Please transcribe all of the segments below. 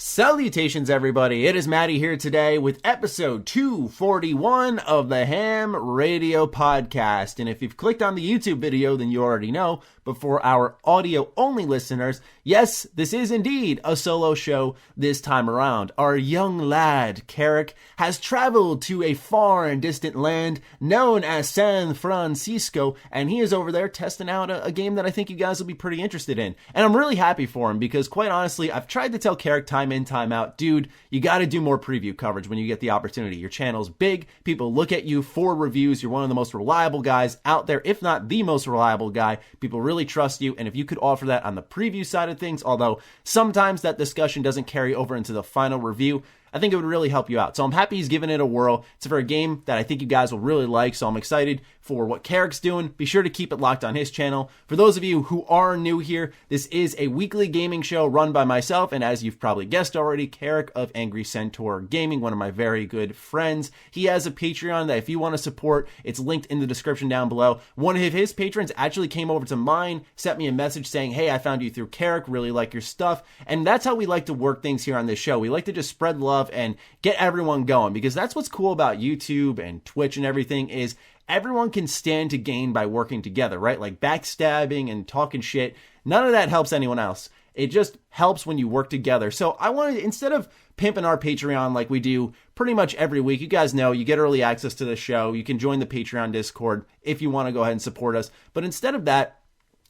Salutations, everybody. It is Matty here today with episode 241 of the H.A.M Radio Podcast. And if you've clicked on the YouTube video, then you already know. But for our audio-only listeners, yes, this is indeed a solo show this time around. Our young lad, Karak, has traveled to a far and distant land known as San Francisco, and he is over there testing out a game that I think you guys will be pretty interested in. And I'm really happy for him because, quite honestly, I've tried to tell Karak time in, time out, dude, you got to do more preview coverage when you get the opportunity. Your channel's big. People look at you for reviews. You're one of the most reliable guys out there, if not the most reliable guy. People really trust you, and if you could offer that on the preview side of things, although sometimes that discussion doesn't carry over into the final review, I think it would really help you out. So I'm happy he's giving it a whirl. It's for a game that I think you guys will really like, so I'm excited for what Karak's doing. Be sure to keep it locked on his channel. For those of you who are new here, this is a weekly gaming show run by myself, and as you've probably guessed already, Karak of AngryCentaurGaming, one of my very good friends. He has a Patreon that if you want to support, it's linked in the description down below. One of his patrons actually came over to mine, sent me a message saying, hey, I found you through Karak, really like your stuff, and that's how we like to work things here on this show. We like to just spread love and get everyone going, because that's what's cool about YouTube and Twitch and everything is everyone can stand to gain by working together, right? Like backstabbing and talking shit, none of that helps anyone else. It just helps when you work together. So I wanted, instead of pimping our Patreon like we do pretty much every week, you guys know you get early access to the show. You can join the Patreon Discord if you want to go ahead and support us. But instead of that,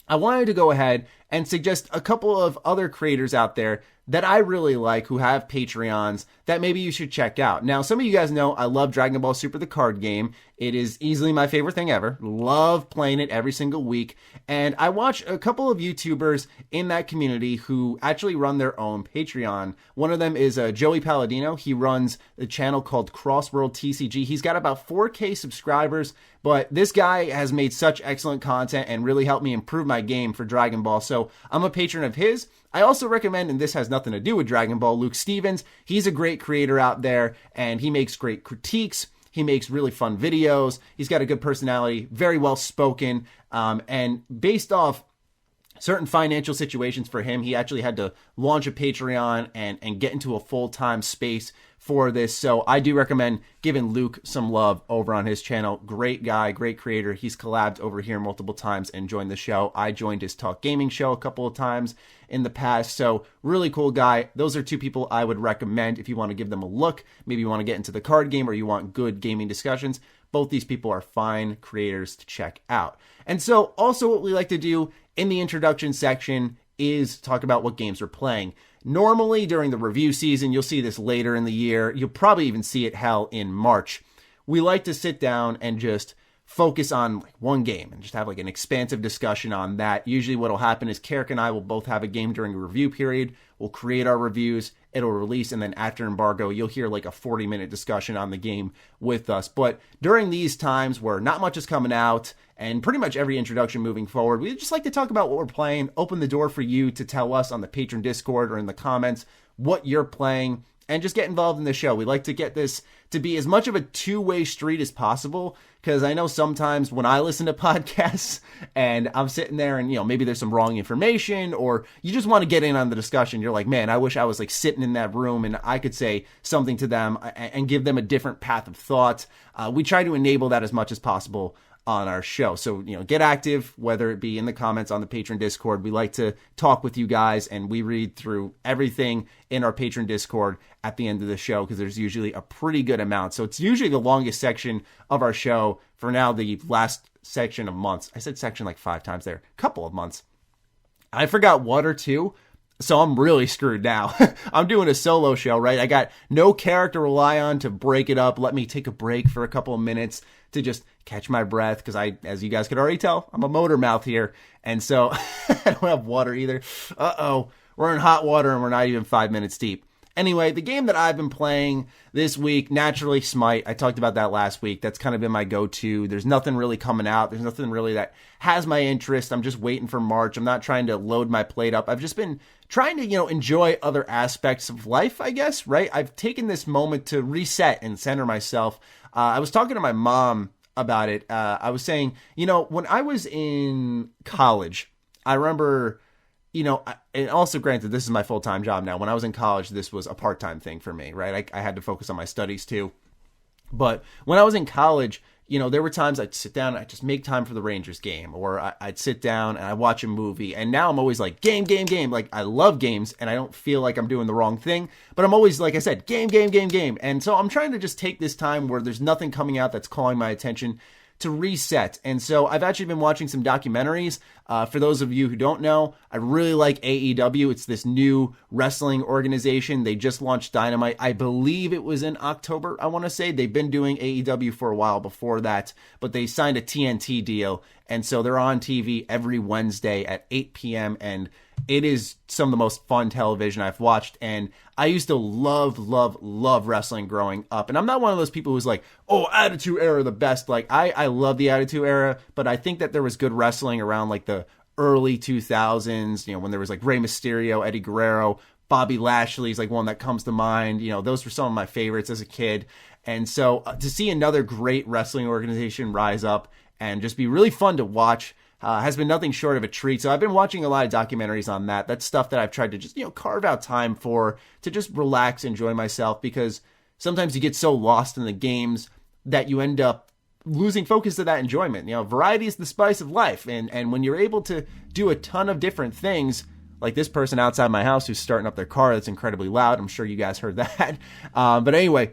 I wanted to go ahead and suggest a couple of other creators out there that I really like who have Patreons that maybe you should check out. Now, some of you guys know I love Dragon Ball Super, the card game. It is easily my favorite thing ever. Love playing it every single week. And I watch a couple of YouTubers in that community who actually run their own Patreon. One of them is Joey Palladino. He runs a channel called Crossworld TCG. He's got about 4K subscribers, but this guy has made such excellent content and really helped me improve my game for Dragon Ball. So I'm a patron of his. I also recommend, and this has nothing to do with Dragon Ball, Luke Stevens. He's a great creator out there, and he makes great critiques. He makes really fun videos. He's got a good personality, very well spoken, and based off certain financial situations for him, he actually had to launch a Patreon and get into a full-time space for this. So I do recommend giving Luke some love over on his channel. Great guy, great creator. He's collabed over here multiple times and joined the show. I joined his Talk Gaming show a couple of times in the past. So really cool guy. Those are two people I would recommend if you want to give them a look. Maybe you want to get into the card game or you want good gaming discussions. Both these people are fine creators to check out. And so also what we like to do in the introduction section is talk about what games we're playing. Normally during the review season, you'll see this later in the year. You'll probably even see it in March. We like to sit down and just focus on one game and just have an expansive discussion on that. Usually what'll happen is Karak and I will both have a game during a review period. We'll create our reviews, it'll release, and then after embargo, you'll hear a 40-minute discussion on the game with us. But during these times where not much is coming out, and pretty much every introduction moving forward, we just like to talk about what we're playing, open the door for you to tell us on the Patron Discord or in the comments what you're playing, and just get involved in the show. We like to get this to be as much of a two-way street as possible, because I know sometimes when I listen to podcasts and I'm sitting there and, maybe there's some wrong information or you just want to get in on the discussion. You're like, man, I wish I was sitting in that room and I could say something to them and give them a different path of thought. We try to enable that as much as possible on our show. So, get active, whether it be in the comments on the Patron Discord. We like to talk with you guys, and we read through everything in our Patron Discord at the end of the show, because there's usually a pretty good amount. So it's usually the longest section of our show. For now, the last section of months. I said section 5 times there. Couple of months. I forgot one or two. So I'm really screwed now. I'm doing a solo show, right? I got no character to rely on to break it up. Let me take a break for a couple of minutes to just catch my breath, because as you guys could already tell, I'm a motor mouth here. And so I don't have water either. Uh-oh, we're in hot water and we're not even 5 minutes deep. Anyway, the game that I've been playing this week, naturally, Smite. I talked about that last week. That's kind of been my go-to. There's nothing really coming out. There's nothing really that has my interest. I'm just waiting for March. I'm not trying to load my plate up. I've just been trying to, enjoy other aspects of life, I guess, right? I've taken this moment to reset and center myself. I was talking to my mom about it. I was saying, when I was in college, I remember and also granted, this is my full-time job now. When I was in college, this was a part-time thing for me, right? I had to focus on my studies too. But when I was in college, there were times I'd sit down and I'd just make time for the Rangers game, or I'd sit down and I'd watch a movie. And now I'm always like, game. Like, I love games and I don't feel like I'm doing the wrong thing, but I'm always, like I said, game. And so I'm trying to just take this time where there's nothing coming out that's calling my attention to reset. And so I've actually been watching some documentaries. For those of you who don't know, I really like AEW. It's this new wrestling organization. They just launched Dynamite. I believe it was in October, I want to say. They've been doing AEW for a while before that, but they signed a TNT deal. And so they're on TV every Wednesday at 8 p.m. And it is some of the most fun television I've watched. And I used to love wrestling growing up. And I'm not one of those people who's like, oh, Attitude Era the best. Like, I love the Attitude Era, but I think that there was good wrestling around like the early 2000s, when there was like Rey Mysterio, Eddie Guerrero, Bobby Lashley's like one that comes to mind. Those were some of my favorites as a kid. And so to see another great wrestling organization rise up and just be really fun to watch has been nothing short of a treat. So I've been watching a lot of documentaries on that. That's stuff that I've tried to just, carve out time for, to just relax, enjoy myself, because sometimes you get so lost in the games that you end up losing focus of that enjoyment. Variety is the spice of life. And when you're able to do a ton of different things, like this person outside my house who's starting up their car that's incredibly loud. I'm sure you guys heard that. But anyway,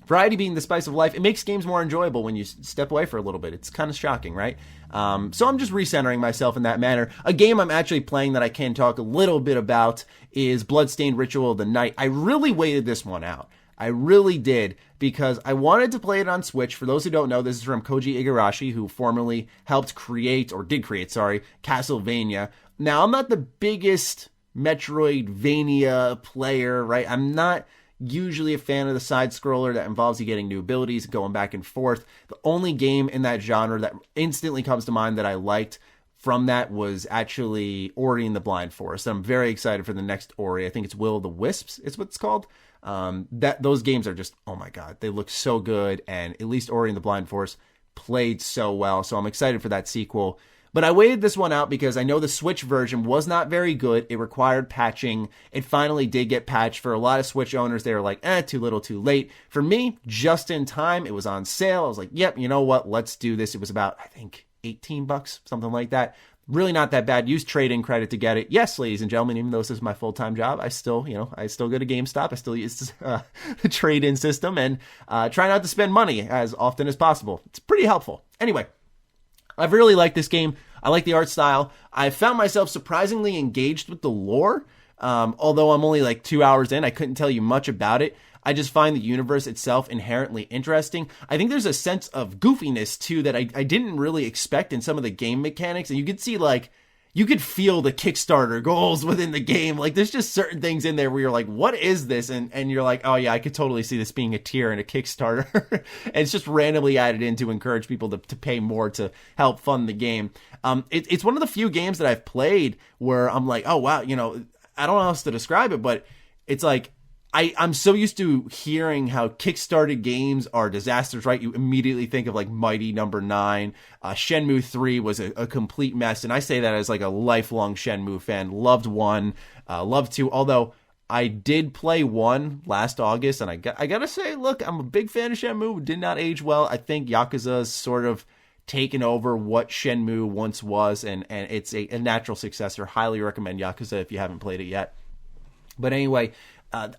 variety being the spice of life, it makes games more enjoyable when you step away for a little bit. It's kind of shocking, right? So I'm just recentering myself in that manner. A game I'm actually playing that I can talk a little bit about is Bloodstained Ritual of the Night. I really waited this one out. I really did, because I wanted to play it on Switch. For those who don't know, this is from Koji Igarashi, who formerly helped create, Castlevania. Now, I'm not the biggest Metroidvania player, right? I'm not usually a fan of the side scroller that involves you getting new abilities, going back and forth. The only game in that genre that instantly comes to mind that I liked from that was actually Ori and the Blind Forest. I'm very excited for the next Ori. I think it's Will of the Wisps is what it's called. Those games are just, oh my God, they look so good. And at least Ori and the Blind Forest played so well. So I'm excited for that sequel. But I waited this one out because I know the Switch version was not very good. It required patching. It finally did get patched. For a lot of Switch owners, they were like, too little, too late. For me, just in time, it was on sale. I was like, yep, you know what? Let's do this. It was about, I think, $18, something like that. Really not that bad. Use trade-in credit to get it. Yes, ladies and gentlemen, even though this is my full-time job, I still go to GameStop. I still use the trade-in system and try not to spend money as often as possible. It's pretty helpful. Anyway, I've really liked this game. I like the art style. I found myself surprisingly engaged with the lore. Although I'm only like 2 hours in, I couldn't tell you much about it. I just find the universe itself inherently interesting. I think there's a sense of goofiness too that I didn't really expect in some of the game mechanics. And you could see you could feel the Kickstarter goals within the game. Like there's just certain things in there where you're like, what is this? And you're like, oh yeah, I could totally see this being a tier in a Kickstarter. And it's just randomly added in to encourage people to pay more to help fund the game. It's one of the few games that I've played where I'm like, oh wow, I don't know how else to describe it, but it's like, I'm so used to hearing how Kickstarted games are disasters, right? You immediately think of like Mighty Number 9. Shenmue 3 was a complete mess. And I say that as like a lifelong Shenmue fan. Loved 1, loved 2. Although I did play 1 last August. And I gotta say, look, I'm a big fan of Shenmue. Did not age well. I think Yakuza's sort of taken over what Shenmue once was. And it's a natural successor. Highly recommend Yakuza if you haven't played it yet. But anyway,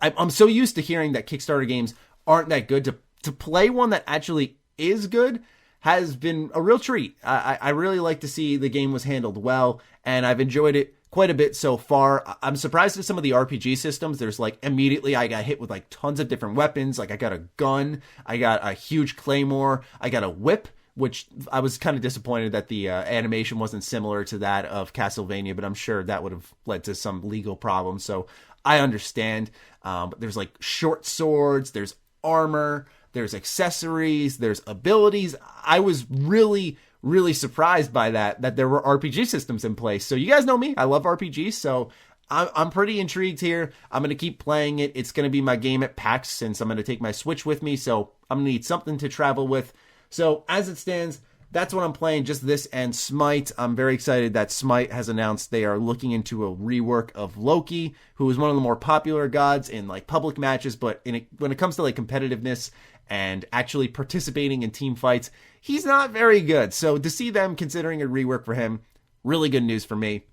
I'm so used to hearing that Kickstarter games aren't that good. To play one that actually is good has been a real treat. I really like to see the game was handled well, and I've enjoyed it quite a bit so far. I'm surprised at some of the RPG systems. There's like immediately I got hit with like tons of different weapons. Like I got a gun, I got a huge claymore, I got a whip, which I was kind of disappointed that the animation wasn't similar to that of Castlevania, but I'm sure that would have led to some legal problems. So I understand. But there's like short swords, there's armor, there's accessories, there's abilities. I was really, really surprised by that there were RPG systems in place. So you guys know me, I love RPGs. So I'm pretty intrigued here. I'm going to keep playing it. It's going to be my game at PAX since I'm going to take my Switch with me. So I'm going to need something to travel with. So as it stands, that's what I'm playing, just this and Smite. I'm very excited that Smite has announced they are looking into a rework of Loki, who is one of the more popular gods in like public matches, but when it comes to like competitiveness and actually participating in team fights, he's not very good. So to see them considering a rework for him, really good news for me.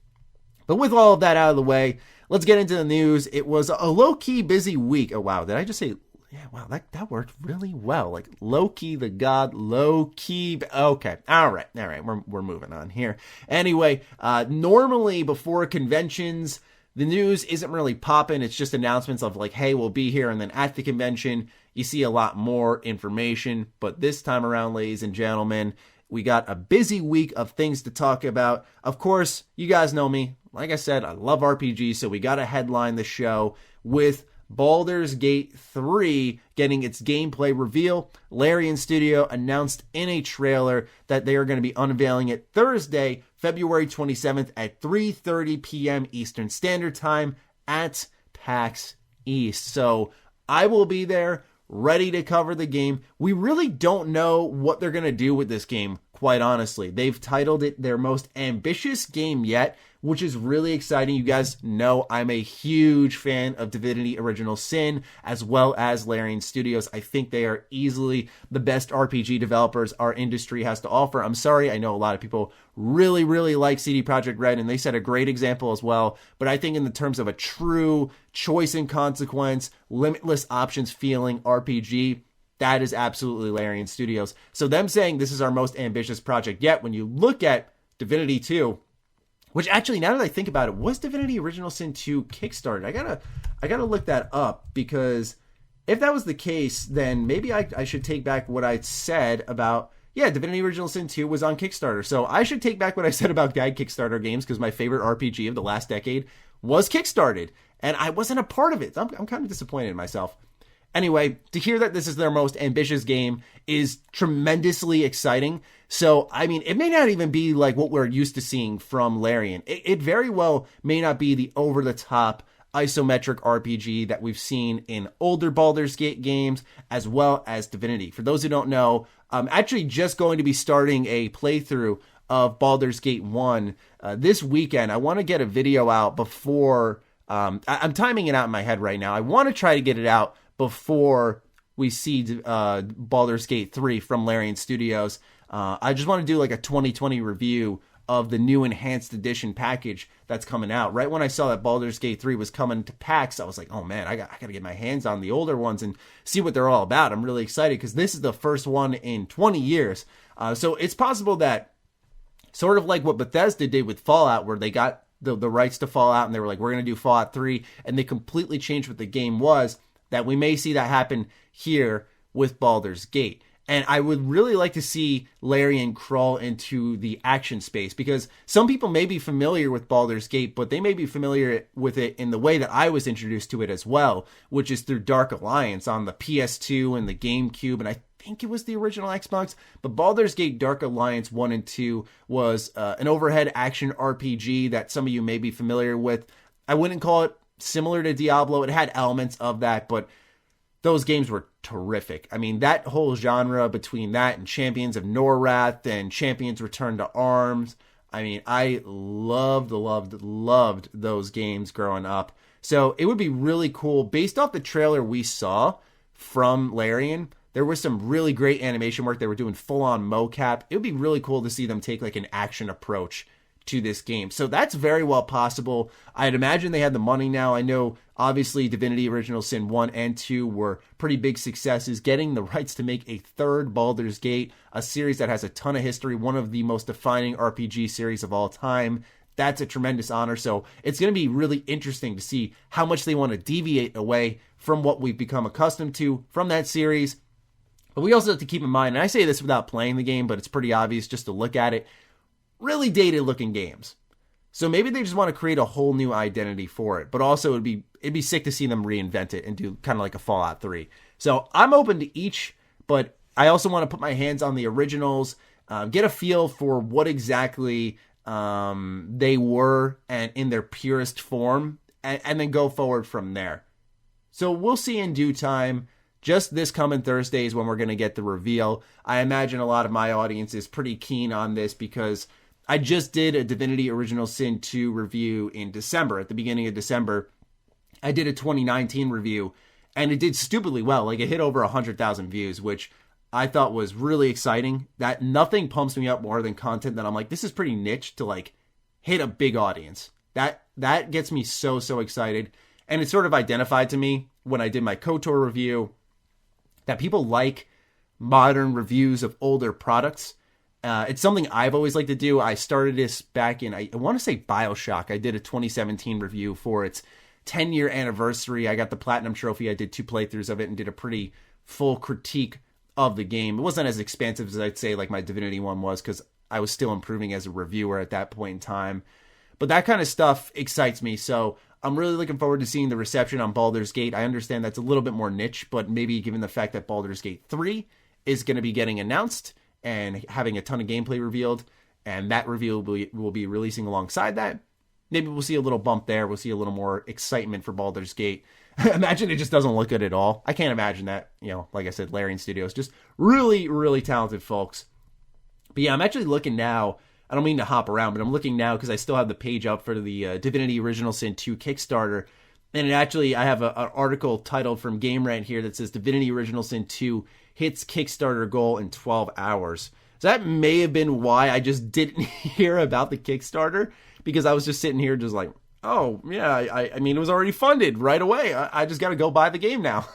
But with all of that out of the way, let's get into the news. It was a low-key busy week. Oh, wow. Did I just say... Yeah, wow, that worked really well. Like, Loki, the god, low-key... Okay, all right, we're moving on here. Anyway, normally before conventions, the news isn't really popping. It's just announcements of like, hey, we'll be here. And then at the convention, you see a lot more information. But this time around, ladies and gentlemen, we got a busy week of things to talk about. Of course, you guys know me. Like I said, I love RPGs, so we got to headline the show with Baldur's Gate 3 getting its gameplay reveal. Larian Studio announced in a trailer that they are going to be unveiling it Thursday, February 27th at 3:30 p.m. Eastern Standard Time at PAX East. So I will be there, ready to cover the game. We really don't know what they're going to do with this game, quite honestly. They've titled it their most ambitious game yet, which is really exciting. You guys know I'm a huge fan of Divinity Original Sin, as well as Larian Studios. I think they are easily the best RPG developers our industry has to offer. I'm sorry, I know a lot of people really, really like CD Projekt Red, and they set a great example as well. But I think in the terms of a true choice and consequence, limitless options feeling RPG, that is absolutely Larian Studios. So them saying this is our most ambitious project yet, when you look at Divinity 2, which actually, now that I think about it, was Divinity Original Sin 2 Kickstarted? I gotta look that up, because if that was the case, then maybe I should take back what I said about, yeah, Divinity Original Sin 2 was on Kickstarter. So I should take back what I said about guide Kickstarter games, because my favorite RPG of the last decade was Kickstarted, and I wasn't a part of it. I'm kind of disappointed in myself. Anyway, to hear that this is their most ambitious game is tremendously exciting. So, I mean, it may not even be like what we're used to seeing from Larian. It very well may not be the over-the-top isometric RPG that we've seen in older Baldur's Gate games, as well as Divinity. For those who don't know, I'm actually just going to be starting a playthrough of Baldur's Gate 1 this weekend. I want to get a video out before... I'm timing it out in my head right now. I want to try to get it out before we see Baldur's Gate 3 from Larian Studios. I just want to do like a 2020 review of the new enhanced edition package that's coming out. Right when I saw that Baldur's Gate 3 was coming to PAX, I was like, oh man, I got to get my hands on the older ones and see what they're all about. I'm really excited because this is the first one in 20 years. So it's possible that, sort of like what Bethesda did with Fallout, where they got the rights to Fallout and they were like, we're going to do Fallout 3, and they completely changed what the game was, that we may see that happen here with Baldur's Gate. And I would really like to see Larian crawl into the action space, because some people may be familiar with Baldur's Gate, but they may be familiar with it in the way that I was introduced to it as well, which is through Dark Alliance on the PS2 and the GameCube, and I think it was the original Xbox. But Baldur's Gate Dark Alliance 1 and 2 was an overhead action RPG that some of you may be familiar with. I wouldn't call it similar to Diablo. It had elements of that, but those games were terrific. I mean, that whole genre between that and Champions of Norrath and Champions Return to Arms, I mean, I loved those games growing up. So it would be really cool. Based off the trailer we saw from Larian, there was some really great animation work. They were doing full-on mocap. It would be really cool to see them take like an action approach to this game. So that's very well possible. I'd imagine they had the money now. I know obviously Divinity Original Sin 1 and 2 were pretty big successes. Getting the rights to make a third Baldur's Gate, a series that has a ton of history, one of the most defining RPG series of all time, that's a tremendous honor. So it's going to be really interesting to see how much they want to deviate away from what we've become accustomed to from that series. But we also have to keep in mind, and I say this without playing the game, but it's pretty obvious just to look at it, really dated looking games. So maybe they just want to create a whole new identity for it, but also it'd be sick to see them reinvent it and do kind of like a Fallout 3. So I'm open to each, but I also want to put my hands on the originals, get a feel for what exactly they were and in their purest form, and then go forward from there. So we'll see in due time. just this coming Thursday is when we're going to get the reveal. I imagine a lot of my audience is pretty keen on this because I just did a Divinity Original Sin 2 review in December. At the beginning of December, I did a 2019 review, and it did stupidly well. Like, it hit over 100,000 views, which I thought was really exciting. That nothing pumps me up more than content that I'm like, this is pretty niche to like hit a big audience. That gets me so excited. And it sort of identified to me when I did my KOTOR review that people like modern reviews of older products. It's something I've always liked to do. I started this back in, I want to say BioShock. I did a 2017 review for its 10-year anniversary. I got the Platinum Trophy. I did 2 playthroughs of it and did a pretty full critique of the game. It wasn't as expansive as I'd say like my Divinity one was because I was still improving as a reviewer at that point in time. But that kind of stuff excites me. So I'm really looking forward to seeing the reception on Baldur's Gate. I understand that's a little bit more niche, but maybe given the fact that Baldur's Gate 3 is going to be getting announced and having a ton of gameplay revealed, and that reveal will be releasing alongside that, maybe we'll see a little bump there. We'll see a little more excitement for Baldur's Gate. Imagine it just doesn't look good at all. I can't imagine that. You know, like I said, Larian Studios, just really talented folks. But yeah, I'm actually looking now. I don't mean to hop around, but I'm looking now because I still have the page up for the Divinity Original Sin 2 Kickstarter. And it actually, I have an article titled from Game Rant here that says Divinity Original Sin 2 hits Kickstarter goal in 12 hours. So that may have been why I just didn't hear about the Kickstarter, because I was just sitting here just like, oh, yeah, I mean, it was already funded right away. I just got to go buy the game now.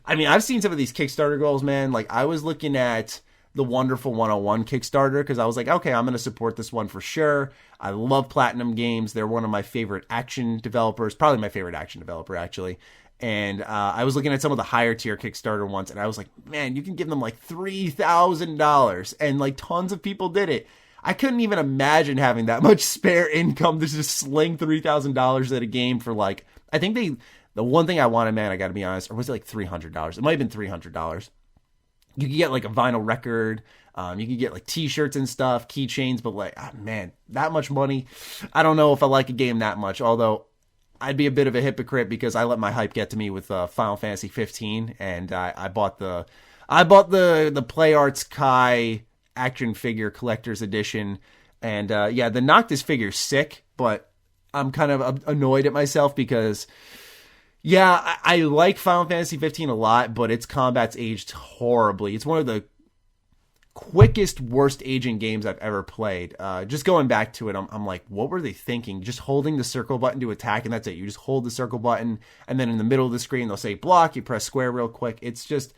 I mean, I've seen some of these Kickstarter goals, man. Like, I was looking at the Wonderful 101 Kickstarter because I was like, okay, I'm going to support this one for sure. I love Platinum Games. They're one of my favorite action developers, probably my favorite action developer, actually. And I was looking at some of the higher tier Kickstarter ones, and I was like, man, you can give them like $3,000. And like tons of people did it. I couldn't even imagine having that much spare income to just sling $3,000 at a game for like, I think the one thing I wanted, man, I got to be honest, or was it like $300? It might have been $300. You could get like a vinyl record. You could get like t-shirts and stuff, keychains, but like, man, that much money. I don't know if I like a game that much, although I'd be a bit of a hypocrite because I let my hype get to me with Final Fantasy 15, and I bought the Play Arts Kai action figure collector's edition, and yeah, the Noctis figure's sick, but I'm kind of annoyed at myself because, yeah, I like Final Fantasy 15 a lot, but its combat's aged horribly. It's one of the quickest, worst aging games I've ever played. Just going back to it, I'm like, what were they thinking? Just holding the circle button to attack, and that's it. You just hold the circle button, and then in the middle of the screen, they'll say block. You press square real quick. It's just,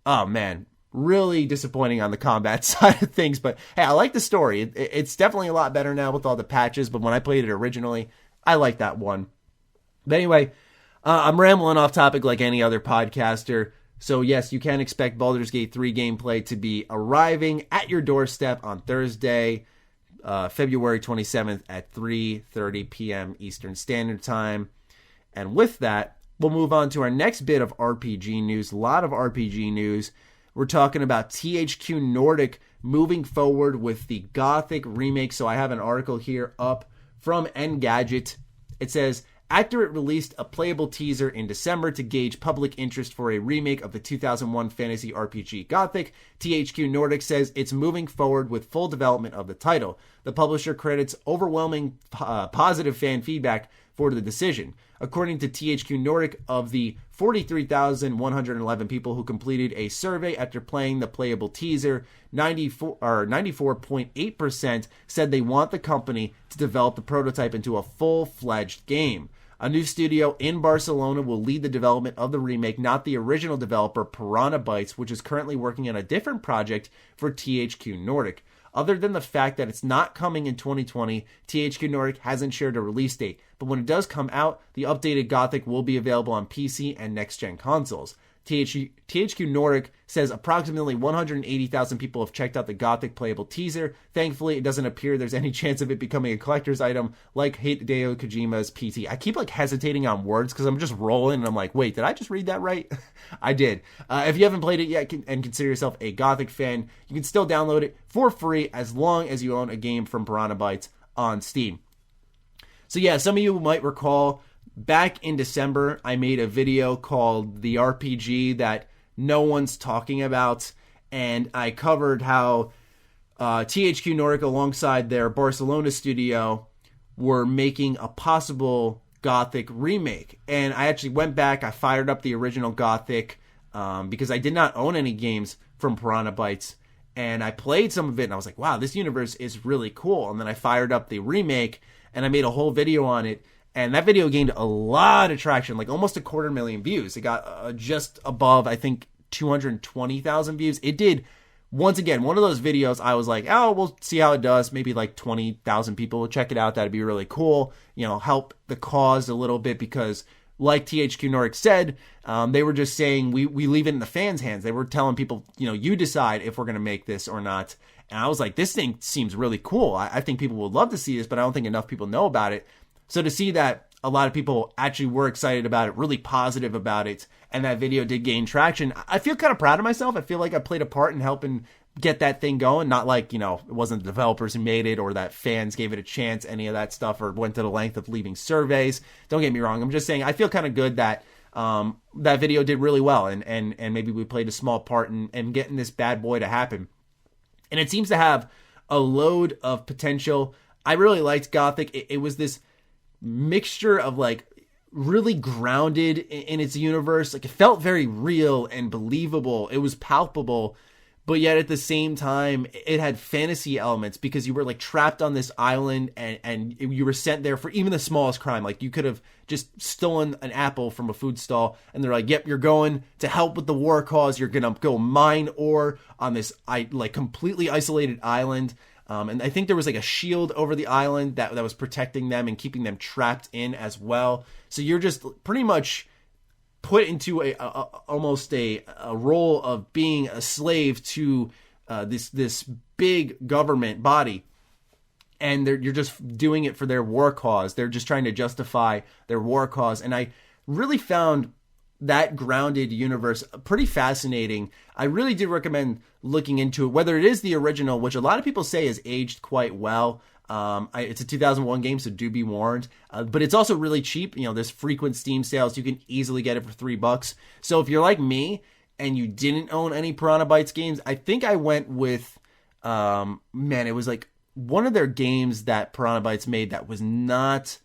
oh man, really disappointing on the combat side of things. But hey, I like the story. It's definitely a lot better now with all the patches, but when I played it originally, I liked that one. But anyway, I'm rambling off topic like any other podcaster. So yes, you can expect Baldur's Gate 3 gameplay to be arriving at your doorstep on Thursday, February 27th at 3:30 p.m. Eastern Standard Time. And with that, we'll move on to our next bit of RPG news. A lot of RPG news. We're talking about THQ Nordic moving forward with the Gothic remake. So I have an article here up from Engadget. It says, after it released a playable teaser in December to gauge public interest for a remake of the 2001 fantasy RPG Gothic, THQ Nordic says it's moving forward with full development of the title. The publisher credits overwhelming positive fan feedback for the decision. According to THQ Nordic, of the 43,111 people who completed a survey after playing the playable teaser, 94.8% said they want the company to develop the prototype into a full-fledged game. A new studio in Barcelona will lead the development of the remake, not the original developer Piranha Bytes, which is currently working on a different project for THQ Nordic. Other than the fact that it's not coming in 2020, THQ Nordic hasn't shared a release date, but when it does come out, the updated Gothic will be available on PC and next-gen consoles. THQ Nordic says approximately 180,000 people have checked out the Gothic playable teaser. Thankfully, it doesn't appear there's any chance of it becoming a collector's item like Hideo Kojima's PT. I keep like hesitating on words because I'm just rolling and I'm like, wait, did I just read that right? I did. If you haven't played it yet and consider yourself a Gothic fan, you can still download it for free as long as you own a game from Piranha Bytes on Steam. So yeah, some of you might recall back in December, I made a video called The RPG That No One's Talking About, and I covered how THQ Nordic, alongside their Barcelona studio, were making a possible Gothic remake. And I actually went back, I fired up the original Gothic, because I did not own any games from Piranha Bytes, and I played some of it, and I was like, wow, this universe is really cool. And then I fired up the remake, and I made a whole video on it, and that video gained a lot of traction, like almost 250,000 views. It got just above, I think, 220,000 views. It did, once again, one of those videos I was like, oh, we'll see how it does. Maybe like 20,000 people will check it out. That'd be really cool. You know, help the cause a little bit, because like THQ Nordic said, they were just saying, we leave it in the fans' hands. They were telling people, you know, you decide if we're going to make this or not. And I was like, this thing seems really cool. I think people would love to see this, but I don't think enough people know about it. So to see that a lot of people actually were excited about it, really positive about it, and that video did gain traction, I feel kind of proud of myself. I feel like I played a part in helping get that thing going. Not like, you know, it wasn't the developers who made it or that fans gave it a chance, any of that stuff, or went to the length of leaving surveys. Don't get me wrong. I'm just saying I feel kind of good that that video did really well, and maybe we played a small part in getting this bad boy to happen. And it seems to have a load of potential. I really liked Gothic. It was this mixture of like really grounded in its universe. Like, it felt very real and believable. It was palpable, but yet at the same time, it had fantasy elements, because you were like trapped on this island, and you were sent there for even the smallest crime. Like, you could have just stolen an apple from a food stall, and they're like, yep, you're going to help with the war cause. You're going to go mine ore on this like completely isolated island. And I think there was like a shield over the island that was protecting them and keeping them trapped in as well. So you're just pretty much put into almost a role of being a slave to this big government body, and you're just doing it for their war cause. They're just trying to justify their war cause, and I really found that grounded universe pretty fascinating. I really do recommend looking into it, whether it is the original, which a lot of people say has aged quite well. It's a 2001 game, so do be warned. But it's also really cheap. You know, there's frequent Steam sales. You can easily get it for $3. So if you're like me and you didn't own any Piranha Bytes games, I think I went with, it was like one of their games that Piranha Bytes made that was not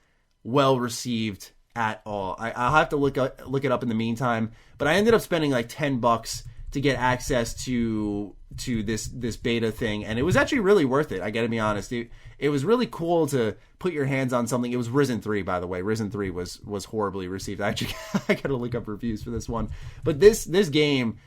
well received at all. I'll have to look it up in the meantime. But I ended up spending like $10 to get access to this beta thing, and it was actually really worth it. I gotta be honest. It was really cool to put your hands on something. It was Risen 3, by the way. Risen 3 was horribly received. I gotta look up reviews for this one. But this game,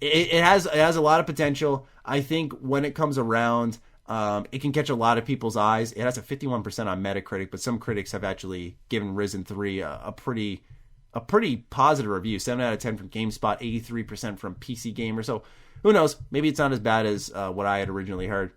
it has a lot of potential. I think when it comes around, it can catch a lot of people's eyes. It has a 51% on Metacritic, but some critics have actually given Risen 3 a pretty positive review. 7 out of 10 from GameSpot, 83% from PC Gamer. So who knows? Maybe it's not as bad as what I had originally heard.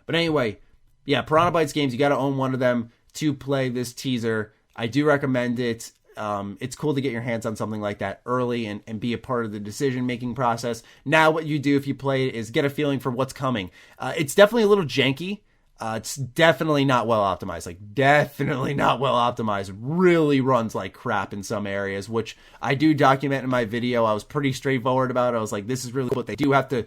But anyway, yeah, Piranha Bytes games, you got to own one of them to play this teaser. I do recommend it. It's cool to get your hands on something like that early and be a part of the decision-making process. Now what you do if you play it is get a feeling for what's coming. It's definitely a little janky. It's definitely not well optimized. Like, definitely not well optimized. Really runs like crap in some areas, which I do document in my video. I was pretty straightforward about it. I was like, this is really what they do have to,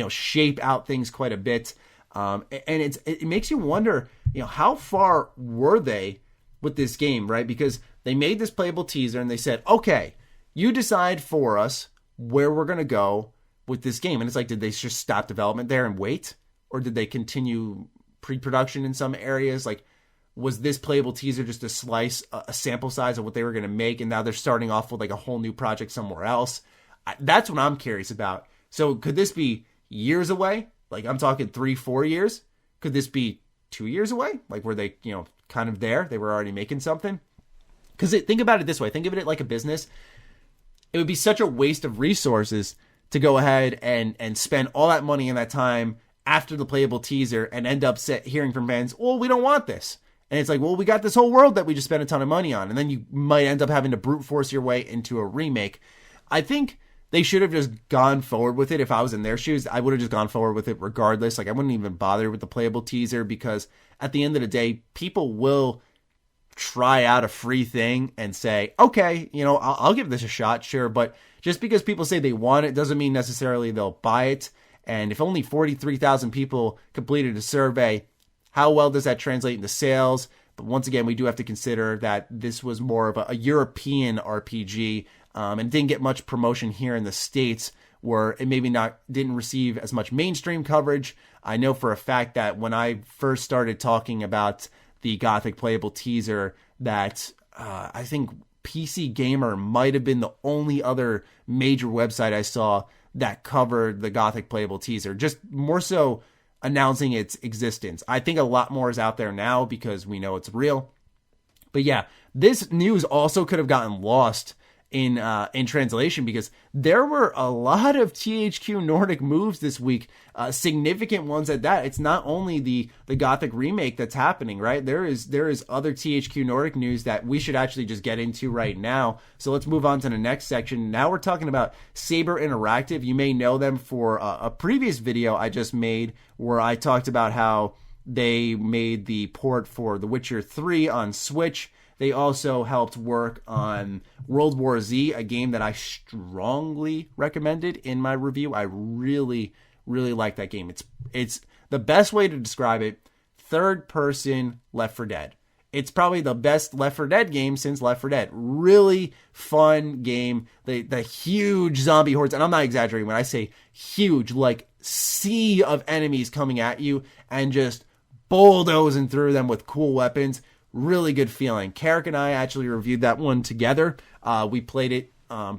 shape out things quite a bit. And it makes you wonder, how far were they with this game, right? Because they made this playable teaser and they said, okay, you decide for us where we're going to go with this game. And it's like, did they just stop development there and wait? Or did they continue pre-production in some areas? Like, was this playable teaser just a slice, a sample size of what they were going to make, and now they're starting off with like a whole new project somewhere else? That's what I'm curious about. So could this be years away? Like, I'm talking 3-4 years. Could this be 2 years away? Like, were they, kind of there? They were already making something? Because think about it this way. Think of it like a business. It would be such a waste of resources to go ahead and spend all that money and that time after the playable teaser and end up hearing from fans, well, we don't want this. And it's like, well, we got this whole world that we just spent a ton of money on. And then you might end up having to brute force your way into a remake. I think they should have just gone forward with it. If I was in their shoes, I would have just gone forward with it regardless. Like, I wouldn't even bother with the playable teaser, because at the end of the day, people will try out a free thing and say, okay, I'll give this a shot, sure. But just because people say they want it doesn't mean necessarily they'll buy it. And if only 43,000 people completed a survey, how well does that translate into sales? But once again, we do have to consider that this was more of a European RPG and didn't get much promotion here in the States, where it maybe didn't receive as much mainstream coverage. I know for a fact that when I first started talking about the Gothic playable teaser, that I think PC Gamer might have been the only other major website I saw that covered the Gothic playable teaser, just more so announcing its existence. I think a lot more is out there now because we know it's real. But yeah, this news also could have gotten lost in translation, because there were a lot of THQ Nordic moves this week, significant ones at that. It's not only the Gothic remake that's happening, right? There is other THQ Nordic news that we should actually just get into right now. So let's move on to the next section. Now we're talking about Saber Interactive. You may know them for a previous video I just made where I talked about how they made the port for The Witcher 3 on Switch. They also helped work on World War Z, a game that I strongly recommended in my review. I really, really like that game. It's the best way to describe it, third-person Left 4 Dead. It's probably the best Left 4 Dead game since Left 4 Dead. Really fun game. The huge zombie hordes, and I'm not exaggerating when I say huge, like sea of enemies coming at you and just bulldozing through them with cool weapons. Really good feeling. Karak and I actually reviewed that one together. We played it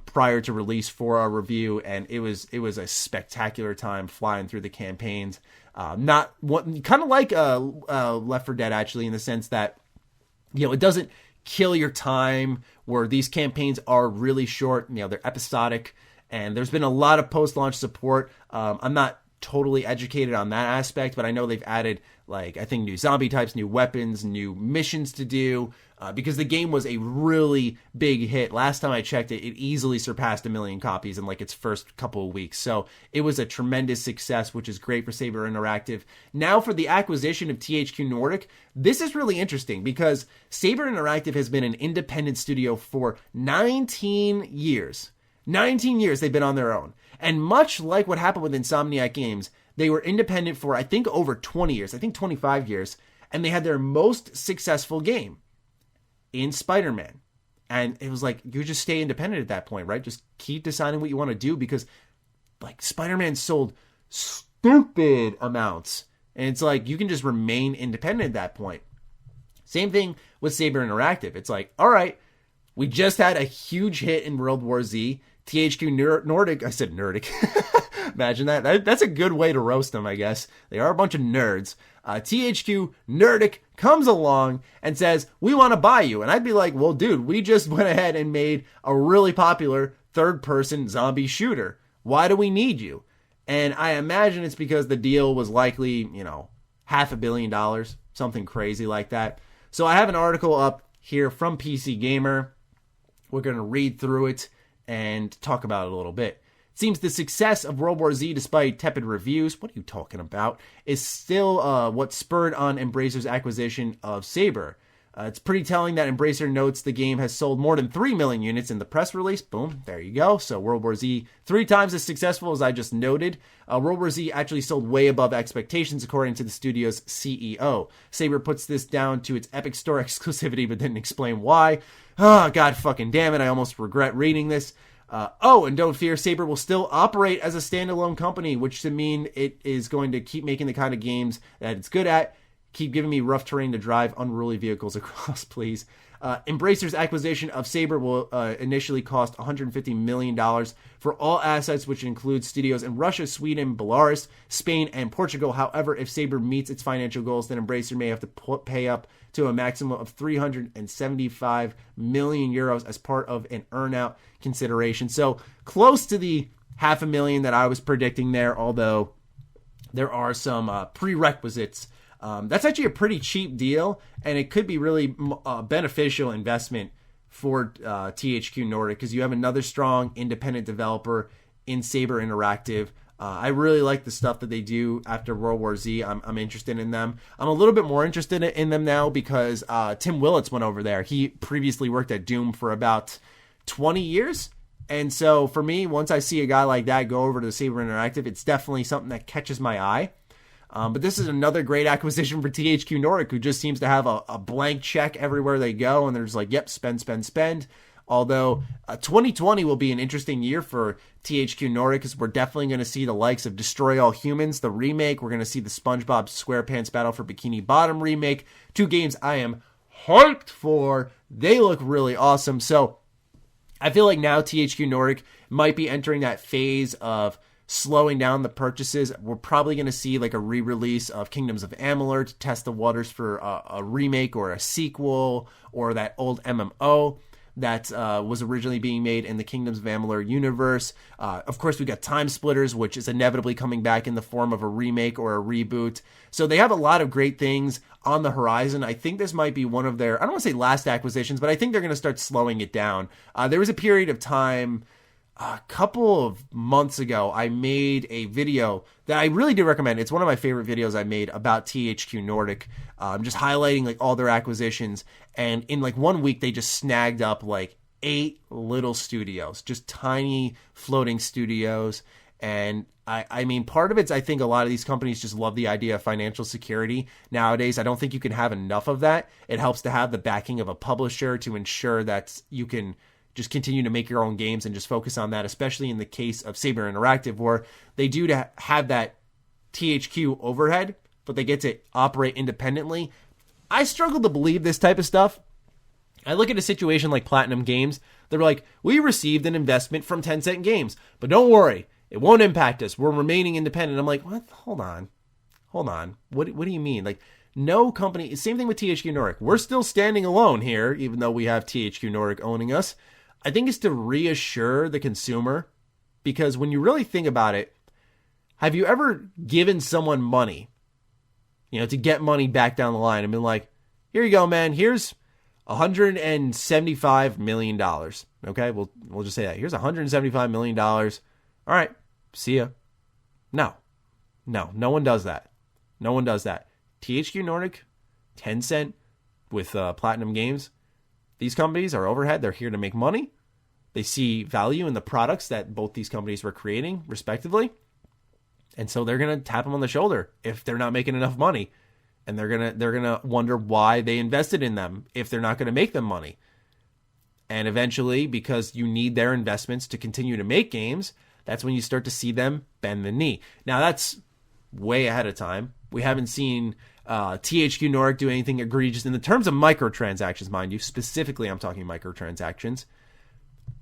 prior to release for our review, and it was a spectacular time flying through the campaigns. Kind of like Left 4 Dead, actually, in the sense that it doesn't kill your time, where these campaigns are really short. They're episodic, and there's been a lot of post-launch support. I'm not totally educated on that aspect, but I know they've added, I think, new zombie types, new weapons, new missions to do, because the game was a really big hit. Last time I checked it easily surpassed 1 million copies in its first couple of weeks. So it was a tremendous success, which is great for Saber Interactive. Now for the acquisition of THQ Nordic, this is really interesting because Saber Interactive has been an independent studio for 19 years. 19 years they've been on their own. And much like what happened with Insomniac Games, they were independent for, I think, over 20 years. I think 25 years. And they had their most successful game in Spider-Man. And it was you just stay independent at that point, right? Just keep deciding what you want to do, because, Spider-Man sold stupid amounts. And it's you can just remain independent at that point. Same thing with Saber Interactive. It's all right, we just had a huge hit in World War Z. THQ Nordic, I said Nordic. Imagine that. That's a good way to roast them, I guess. They are a bunch of nerds. THQ Nordic comes along and says, we want to buy you. And I'd be like, well, dude, we just went ahead and made a really popular third-person zombie shooter. Why do we need you? And I imagine it's because the deal was likely, $500 million, something crazy like that. So I have an article up here from PC Gamer. We're going to read through it and talk about it a little bit. It seems the success of World War Z, despite tepid reviews, what are you talking about, is still what spurred on Embracer's acquisition of Saber. It's pretty telling that Embracer notes the game has sold more than 3 million units in the press release. Boom, there you go. So World War Z, 3 times as successful as I just noted. World War Z actually sold way above expectations, according to the studio's CEO. Saber puts this down to its Epic Store exclusivity, but didn't explain why. Oh, god fucking damn it, I almost regret reading this. And don't fear, Saber will still operate as a standalone company, which to mean it is going to keep making the kind of games that it's good at. Keep giving me rough terrain to drive unruly vehicles across, please. Embracer's acquisition of Saber will initially cost $150 million for all assets, which includes studios in Russia, Sweden, Belarus, Spain, and Portugal. However, if Saber meets its financial goals, then Embracer may have to pay up to a maximum of 375 million euros as part of an earnout consideration. So close to the $500,000 that I was predicting there, although there are some prerequisites. That's actually a pretty cheap deal, and it could be really beneficial investment for THQ Nordic, because you have another strong independent developer in Saber Interactive. I really like the stuff that they do after World War Z. I'm interested in them. I'm a little bit more interested in them now because Tim Willits went over there. He previously worked at Doom for about 20 years. And so for me, once I see a guy like that go over to the Saber Interactive, it's definitely something that catches my eye. But this is another great acquisition for THQ Nordic, who just seems to have a blank check everywhere they go. And they're just like, yep, spend, spend, spend. Although 2020 will be an interesting year for THQ Nordic, because we're definitely going to see the likes of Destroy All Humans, the remake. We're going to see the SpongeBob SquarePants Battle for Bikini Bottom remake. 2 games I am hyped for. They look really awesome. So I feel like now THQ Nordic might be entering that phase of slowing down the purchases. We're probably going to see like a re-release of Kingdoms of Amalur to test the waters for a remake or a sequel, or that old MMO that was originally being made in the Kingdoms of Amalur universe. Of course, we got Time Splitters, which is inevitably coming back in the form of a remake or a reboot. So they have a lot of great things on the horizon. I think this might be one of their, I don't want to say last acquisitions, but I think they're going to start slowing it down. There was a period of time a couple of months ago, I made a video that I really do recommend. It's one of my favorite videos I made about THQ Nordic, just highlighting like all their acquisitions. And in like 1 week, they just snagged up like 8 little studios, just tiny floating studios. And I mean, part of it's, I think a lot of these companies just love the idea of financial security. Nowadays, I don't think you can have enough of that. It helps to have the backing of a publisher to ensure that you can just continue to make your own games and just focus on that, especially in the case of Saber Interactive, where they do to have that THQ overhead, but they get to operate independently. I struggle to believe this type of stuff. I look at a situation like Platinum Games. They're like, we received an investment from Tencent Games, but don't worry, it won't impact us. We're remaining independent. I'm like, what? Hold on. What do you mean? Like, no company, same thing with THQ Nordic. We're still standing alone here, even though we have THQ Nordic owning us. I think it's to reassure the consumer, because when you really think about it, have you ever given someone money, to get money back down the line and been like, here you go, man, here's $175 million. Okay, we'll just say that. Here's $175 million. All right, see ya. No one does that. No one does that. THQ Nordic, Tencent with Platinum Games, these companies are overhead. They're here to make money. They see value in the products that both these companies were creating, respectively. And so they're going to tap them on the shoulder if they're not making enough money. And they're going to wonder why they invested in them if they're not going to make them money. And eventually, because you need their investments to continue to make games, that's when you start to see them bend the knee. Now, that's way ahead of time. We haven't seen THQ Nordic do anything egregious in the terms of microtransactions, mind you. Specifically, I'm talking microtransactions.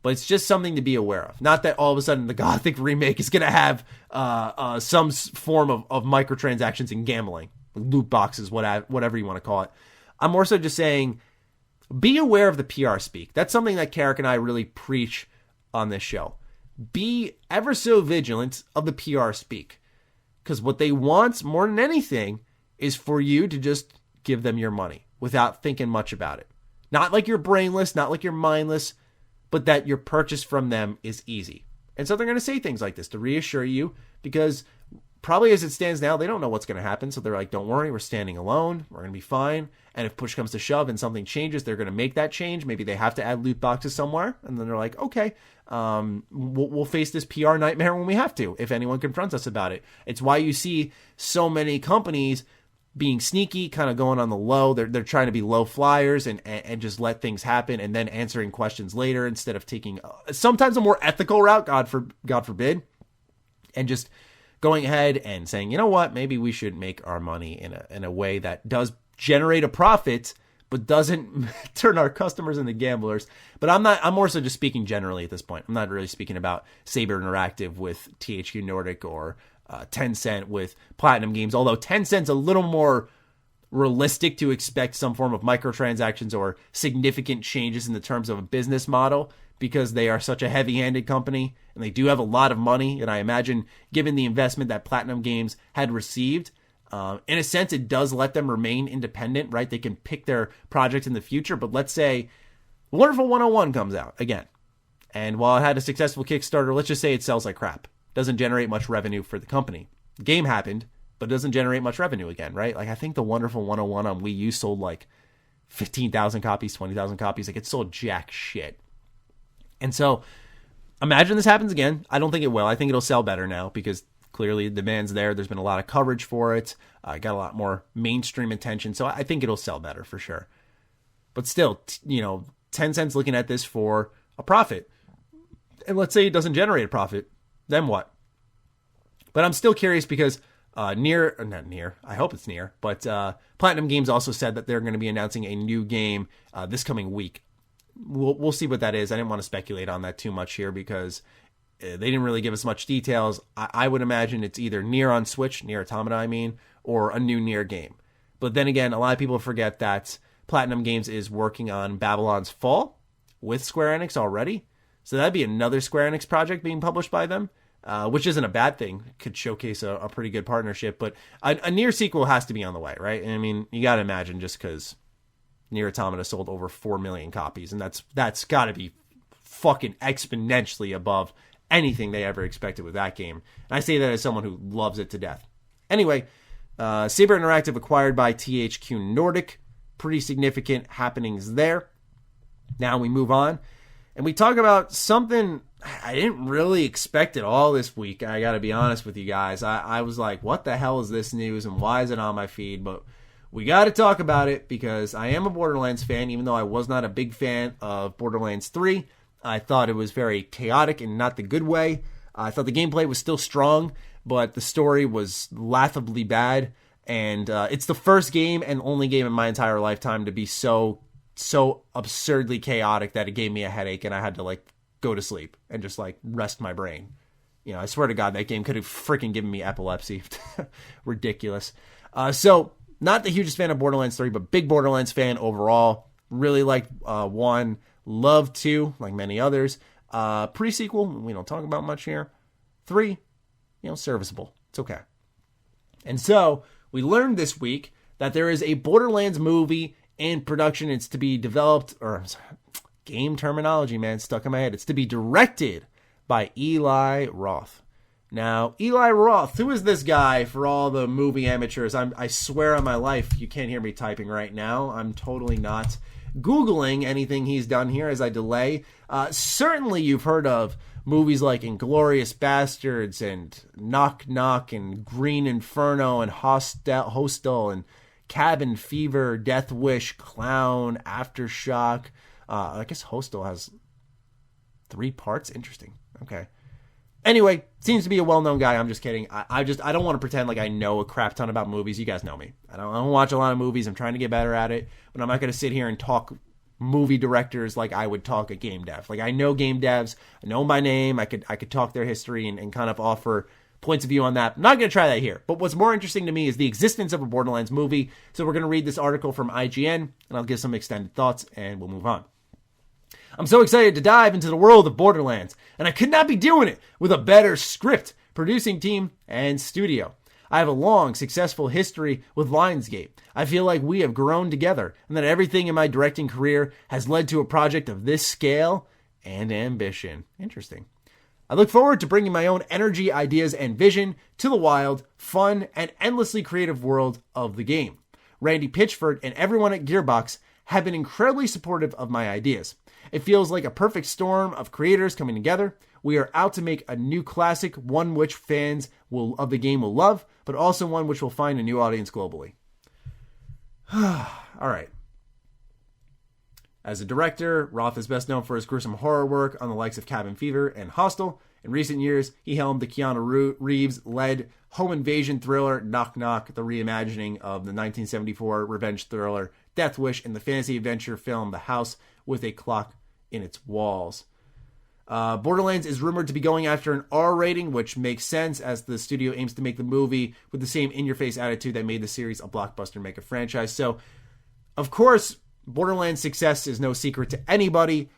But it's just something to be aware of. Not that all of a sudden the Gothic remake is going to have some form of microtransactions in gambling, loot boxes, whatever you want to call it. I'm more so just saying, be aware of the PR speak. That's something that Karak and I really preach on this show. Be ever so vigilant of the PR speak. Because what they want more than anything is for you to just give them your money without thinking much about it. Not like you're brainless, not like you're mindless, but that your purchase from them is easy. And so they're going to say things like this to reassure you, because probably as it stands now, they don't know what's going to happen. So they're like, don't worry, we're standing alone. We're going to be fine. And if push comes to shove and something changes, they're going to make that change. Maybe they have to add loot boxes somewhere. And then they're like, okay, we'll face this PR nightmare when we have to, if anyone confronts us about it. It's why you see so many companies being sneaky, kind of going on the low. They're trying to be low flyers and just let things happen, and then answering questions later instead of taking sometimes a more ethical route, God forbid, and just going ahead and saying, you know what, maybe we should make our money in a way that does generate a profit, but doesn't turn our customers into gamblers. But I'm more so just speaking generally at this point. I'm not really speaking about Saber Interactive with THQ Nordic or Tencent with Platinum Games, although Tencent's a little more realistic to expect some form of microtransactions or significant changes in the terms of a business model, because they are such a heavy-handed company and they do have a lot of money. And I imagine, given the investment that Platinum Games had received, in a sense, it does let them remain independent, right? They can pick their projects in the future. But let's say Wonderful 101 comes out again, and while it had a successful Kickstarter, let's just say it sells like crap. doesn't generate much revenue for the company. The game happened, but it doesn't generate much revenue again, right? Like, I think the Wonderful 101 on Wii U sold like 15,000 copies, 20,000 copies. Like, it sold jack shit. And so imagine this happens again. I don't think it will. I think it'll sell better now because clearly the demand's there. There's been a lot of coverage for it. Got a lot more mainstream attention. So I think it'll sell better for sure. But still, Tencent's looking at this for a profit. And let's say it doesn't generate a profit. Then what? But I'm still curious because I hope it's Nier, but Platinum Games also said that they're going to be announcing a new game this coming week. We'll see what that is. I didn't want to speculate on that too much here because they didn't really give us much details. I would imagine it's either Nier on Switch, Nier Automata, or a new Nier game. But then again, a lot of people forget that Platinum Games is working on Babylon's Fall with Square Enix already. So that'd be another Square Enix project being published by them. Which isn't a bad thing. Could showcase a pretty good partnership, but a Nier sequel has to be on the way, right? I mean, you got to imagine just because Nier Automata sold over 4 million copies, and that's got to be fucking exponentially above anything they ever expected with that game. And I say that as someone who loves it to death. Anyway, Saber Interactive acquired by THQ Nordic. Pretty significant happenings there. Now we move on, and we talk about something I didn't really expect it all this week. I got to be honest with you guys. I was like, what the hell is this news and why is it on my feed? But we got to talk about it because I am a Borderlands fan, even though I was not a big fan of Borderlands 3. I thought it was very chaotic and not the good way. I thought the gameplay was still strong, but the story was laughably bad. And it's the first game and only game in my entire lifetime to be so absurdly chaotic that it gave me a headache and I had to go to sleep and just rest my brain. I swear to God, that game could have freaking given me epilepsy. Ridiculous. So not the hugest fan of Borderlands 3, but big Borderlands fan overall. Really liked 1, loved 2, like many others. Pre-sequel, we don't talk about much here. 3, serviceable. It's okay. And so we learned this week that there is a Borderlands movie in production. It's to be developed, game terminology, man, stuck in my head. It's to be directed by Eli Roth. Now, Eli Roth, who is this guy for all the movie amateurs? I swear on my life, you can't hear me typing right now. I'm totally not Googling anything he's done here as I delay. Certainly you've heard of movies like Inglourious Bastards and Knock Knock and Green Inferno and Hostel and Cabin Fever, Death Wish, Clown, Aftershock. I guess Hostel has 3 parts. Interesting. Okay. Anyway, seems to be a well-known guy. I'm just kidding. I don't want to pretend like I know a crap ton about movies. You guys know me. I don't watch a lot of movies. I'm trying to get better at it, but I'm not going to sit here and talk movie directors like I would talk a game dev. I know game devs. I know them by name. I could talk their history and kind of offer points of view on that. I'm not going to try that here. But what's more interesting to me is the existence of a Borderlands movie. So we're going to read this article from IGN, and I'll give some extended thoughts, and we'll move on. I'm so excited to dive into the world of Borderlands, and I could not be doing it with a better script, producing team, and studio. I have a long, successful history with Lionsgate. I feel like we have grown together, and that everything in my directing career has led to a project of this scale and ambition. Interesting. I look forward to bringing my own energy, ideas, and vision to the wild, fun, and endlessly creative world of the game. Randy Pitchford and everyone at Gearbox have been incredibly supportive of my ideas. It feels like a perfect storm of creators coming together. We are out to make a new classic, one which fans of the game will love, but also one which will find a new audience globally. All right. As a director, Roth is best known for his gruesome horror work on the likes of Cabin Fever and Hostel. In recent years, he helmed the Keanu Reeves-led home invasion thriller Knock Knock, the reimagining of the 1974 revenge thriller Death Wish, and the fantasy adventure film The House with a Clock in Its Walls. Borderlands is rumored to be going after an R rating, which makes sense as the studio aims to make the movie with the same in-your-face attitude that made the series a blockbuster mega franchise. So, of course, Borderlands' success is no secret to anybody.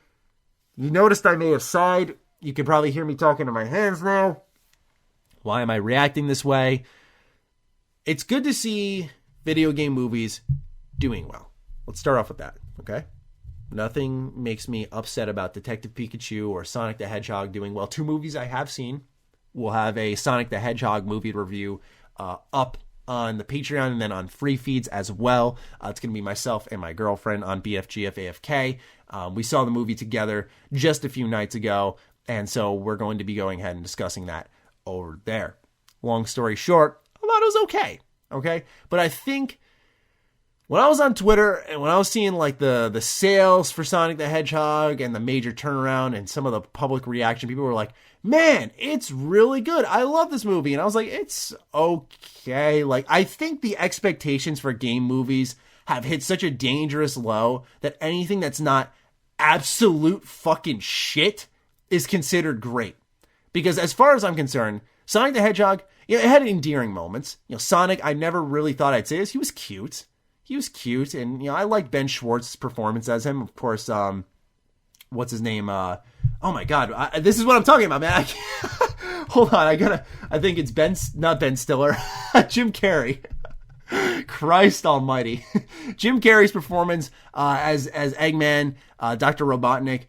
You noticed I made a side. You can probably hear me talking to my hands now. Why am I reacting this way? It's good to see video game movies doing well. Let's start off with that, okay? Nothing makes me upset about Detective Pikachu or Sonic the Hedgehog doing well. 2 movies I have seen. we'll have a Sonic the Hedgehog movie review up on the Patreon and then on free feeds as well. It's going to be myself and my girlfriend on BFGFAFK. We saw the movie together just a few nights ago, and so we're going to be going ahead and discussing that over there. Long story short, I thought it was okay? But I think when I was on Twitter and when I was seeing like the sales for Sonic the Hedgehog and the major turnaround and some of the public reaction, people were like, man, it's really good. I love this movie. And I was like, it's okay. Like, I think the expectations for game movies have hit such a dangerous low that anything that's not absolute fucking shit is considered great. Because as far as I'm concerned, Sonic the Hedgehog, it had endearing moments. Sonic, I never really thought I'd say this. He was cute. And, I like Ben Schwartz's performance as him. Of course, what's his name? Oh my God. This is what I'm talking about, man. Hold on. I think it's not Ben Stiller. Jim Carrey. Christ almighty. Jim Carrey's performance as Eggman, Dr. Robotnik,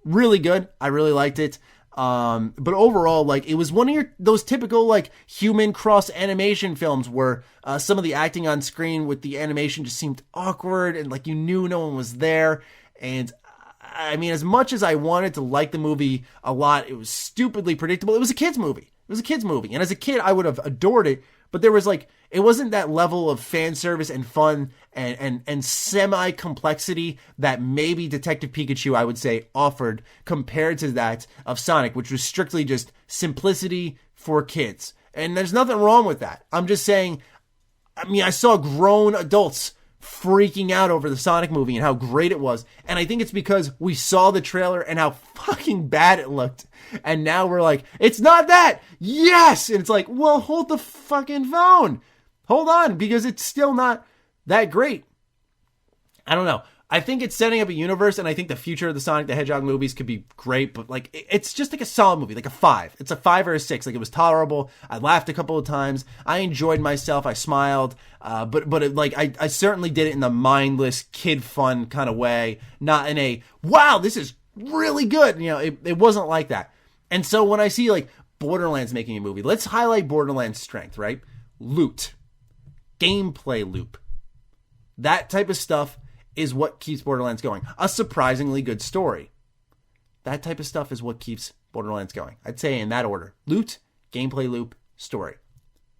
really good. I really liked it. But overall, like, it was one of those typical, like, human cross animation films where some of the acting on screen with the animation just seemed awkward and, like, you knew no one was there. And I mean, as much as I wanted to like the movie a lot, it was stupidly predictable. It was a kid's movie. And as a kid, I would have adored it. But there was like, it wasn't that level of fan service and fun and semi-complexity that maybe Detective Pikachu, I would say, offered compared to that of Sonic, which was strictly just simplicity for kids. And there's nothing wrong with that. I'm just saying, I mean, I saw grown adults freaking out over the Sonic movie and how great it was. And I think it's because we saw the trailer and how fucking bad it looked. And now we're like, it's not that. Yes. And it's like, well, hold the fucking phone. Hold on, because it's still not that great. I don't know. I think it's setting up a universe, and I think the future of the Sonic the Hedgehog movies could be great, but like, it's just like a solid movie, like a 5. It's a 5 or a 6. Like, it was tolerable. I laughed a couple of times. I enjoyed myself. I smiled. But it, like, I certainly did it in the mindless, kid fun kind of way, not in a, wow, this is really good. It wasn't like that. And so when I see like Borderlands making a movie, let's highlight Borderlands' strength, right? Loot. Gameplay loop. That type of stuff is what keeps Borderlands going. A surprisingly good story. That type of stuff is what keeps Borderlands going. I'd say in that order. Loot, gameplay loop, story.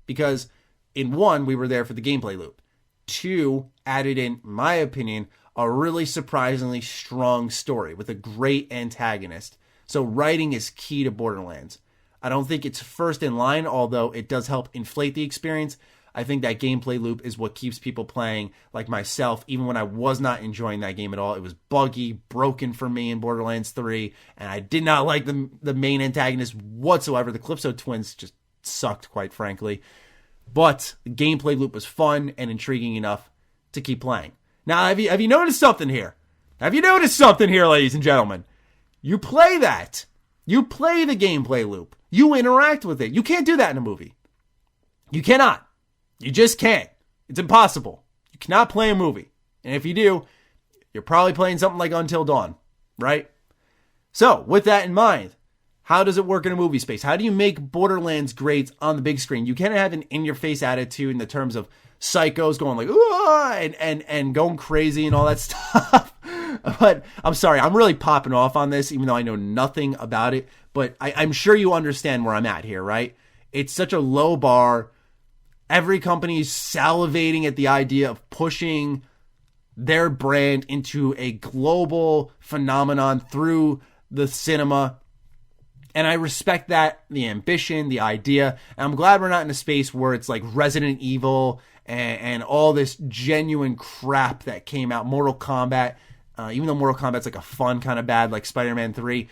Because in 1, we were there for the gameplay loop. 2, added in my opinion, a really surprisingly strong story with a great antagonist. So writing is key to Borderlands. I don't think it's first in line, although it does help inflate the experience. I think that gameplay loop is what keeps people playing, like myself, even when I was not enjoying that game at all. It was buggy, broken for me in Borderlands 3, and I did not like the main antagonist whatsoever. The Calypso twins just sucked, quite frankly. But the gameplay loop was fun and intriguing enough to keep playing. Now, have you noticed something here? Have you noticed something here, ladies and gentlemen? You play that. You play the gameplay loop. You interact with it. You can't do that in a movie. You cannot. You just can't. It's impossible. You cannot play a movie. And if you do, you're probably playing something like Until Dawn, right? So, with that in mind, how does it work in a movie space? How do you make Borderlands great on the big screen? You can't have an in-your-face attitude in the terms of psychos going like, ooh, and going crazy and all that stuff. But I'm sorry, I'm really popping off on this, even though I know nothing about it. But I'm sure you understand where I'm at here, right? It's such a low bar. Every company is salivating at the idea of pushing their brand into a global phenomenon through the cinema. And I respect that, the ambition, the idea. And I'm glad we're not in a space where it's like Resident Evil and all this genuine crap that came out. Mortal Kombat, even though Mortal Kombat's like a fun kind of bad, like Spider-Man 3.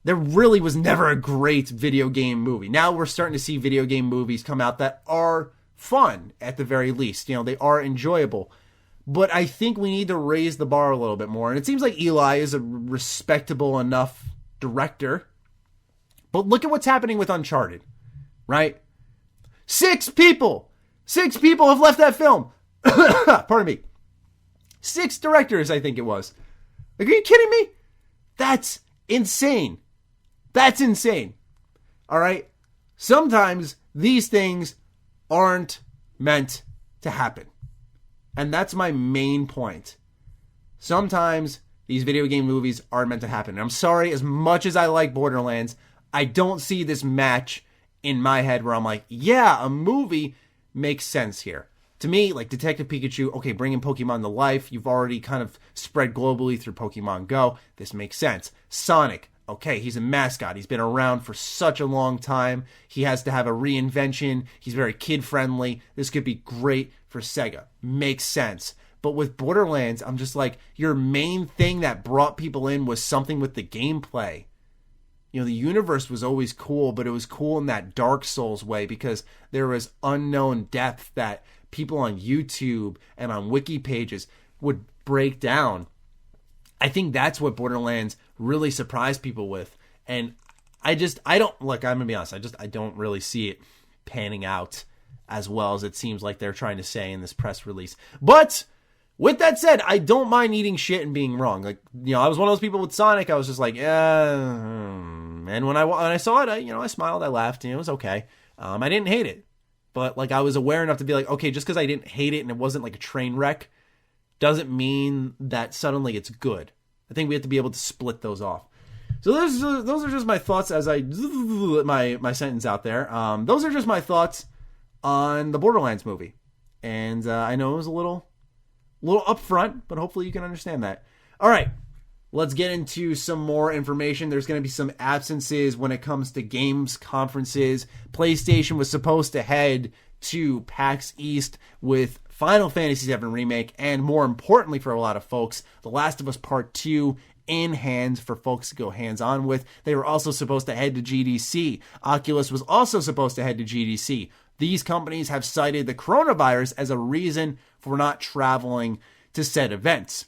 There really was never a great video game movie. Now we're starting to see video game movies come out that are fun, at the very least. They are enjoyable. But I think we need to raise the bar a little bit more. And it seems like Eli is a respectable enough director. But look at what's happening with Uncharted, right? 6 people have left that film. Pardon me. 6 directors, I think it was. Like, are you kidding me? That's insane. That's insane. All right? Sometimes these things aren't meant to happen. And that's my main point. Sometimes these video game movies aren't meant to happen. And I'm sorry, as much as I like Borderlands, I don't see this match in my head where I'm like, yeah, a movie makes sense here. To me, like Detective Pikachu, okay, bringing Pokemon to life, you've already kind of spread globally through Pokemon Go. This makes sense. Sonic, okay, he's a mascot. He's been around for such a long time. He has to have a reinvention. He's very kid-friendly. This could be great for Sega. Makes sense. But with Borderlands, I'm just like, your main thing that brought people in was something with the gameplay. You know, the universe was always cool, but it was cool in that Dark Souls way because there was unknown depth that people on YouTube and on wiki pages would break down. I think that's what Borderlands really surprised people with. And I'm gonna be honest, I don't really see it panning out as well as it seems like they're trying to say in this press release. But with that said, I don't mind eating shit and being wrong. Like, you know, I was one of those people with Sonic. I was just like, yeah. And when I saw it, I smiled, I laughed, and it was okay. I didn't hate it. But, like, I was aware enough to be like, okay, just because I didn't hate it and it wasn't like a train wreck doesn't mean that suddenly it's good. I think we have to be able to split those off. So those are just my thoughts as I my sentence out there. Those are just my thoughts on the Borderlands movie. And I know it was a little upfront, but hopefully you can understand that. All right, let's get into some more information. There's going to be some absences when it comes to games conferences. PlayStation was supposed to head to PAX East with Final Fantasy VII Remake, and more importantly for a lot of folks, The Last of Us Part 2 in hands for folks to go hands-on with. They were also supposed to head to GDC. Oculus was also supposed to head to GDC. These companies have cited the coronavirus as a reason for not traveling to said events.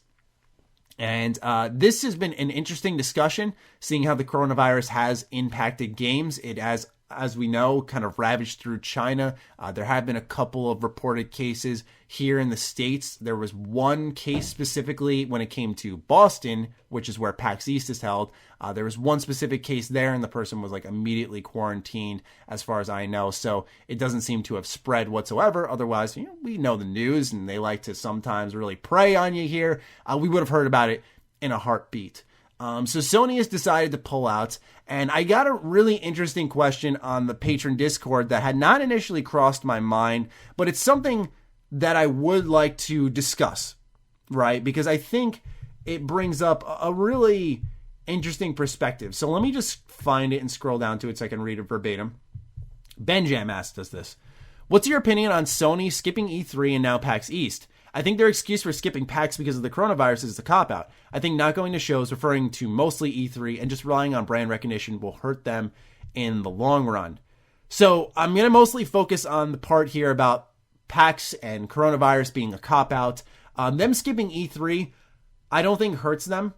And this has been an interesting discussion, seeing how the coronavirus has impacted games. It has, as we know, kind of ravaged through China. There have been a couple of reported cases here in the States. There was one case specifically when it came to Boston, which is where PAX East is held. There was one specific case there, and the person was like immediately quarantined, as far as I know. So it doesn't seem to have spread whatsoever. Otherwise, we know the news, and they like to sometimes really prey on you here. We would have heard about it in a heartbeat. So Sony has decided to pull out, and I got a really interesting question on the Patron Discord that had not initially crossed my mind, but it's something that I would like to discuss, right? Because I think it brings up a really interesting perspective. So let me just find it and scroll down to it so I can read it verbatim. Benjam asked us this. What's your opinion on Sony skipping E3 and now PAX East? I think their excuse for skipping PAX because of the coronavirus is the cop-out. I think not going to shows, referring to mostly E3, and just relying on brand recognition will hurt them in the long run. So I'm going to mostly focus on the part here about PAX and coronavirus being a cop-out. Them skipping E3, I don't think hurts them.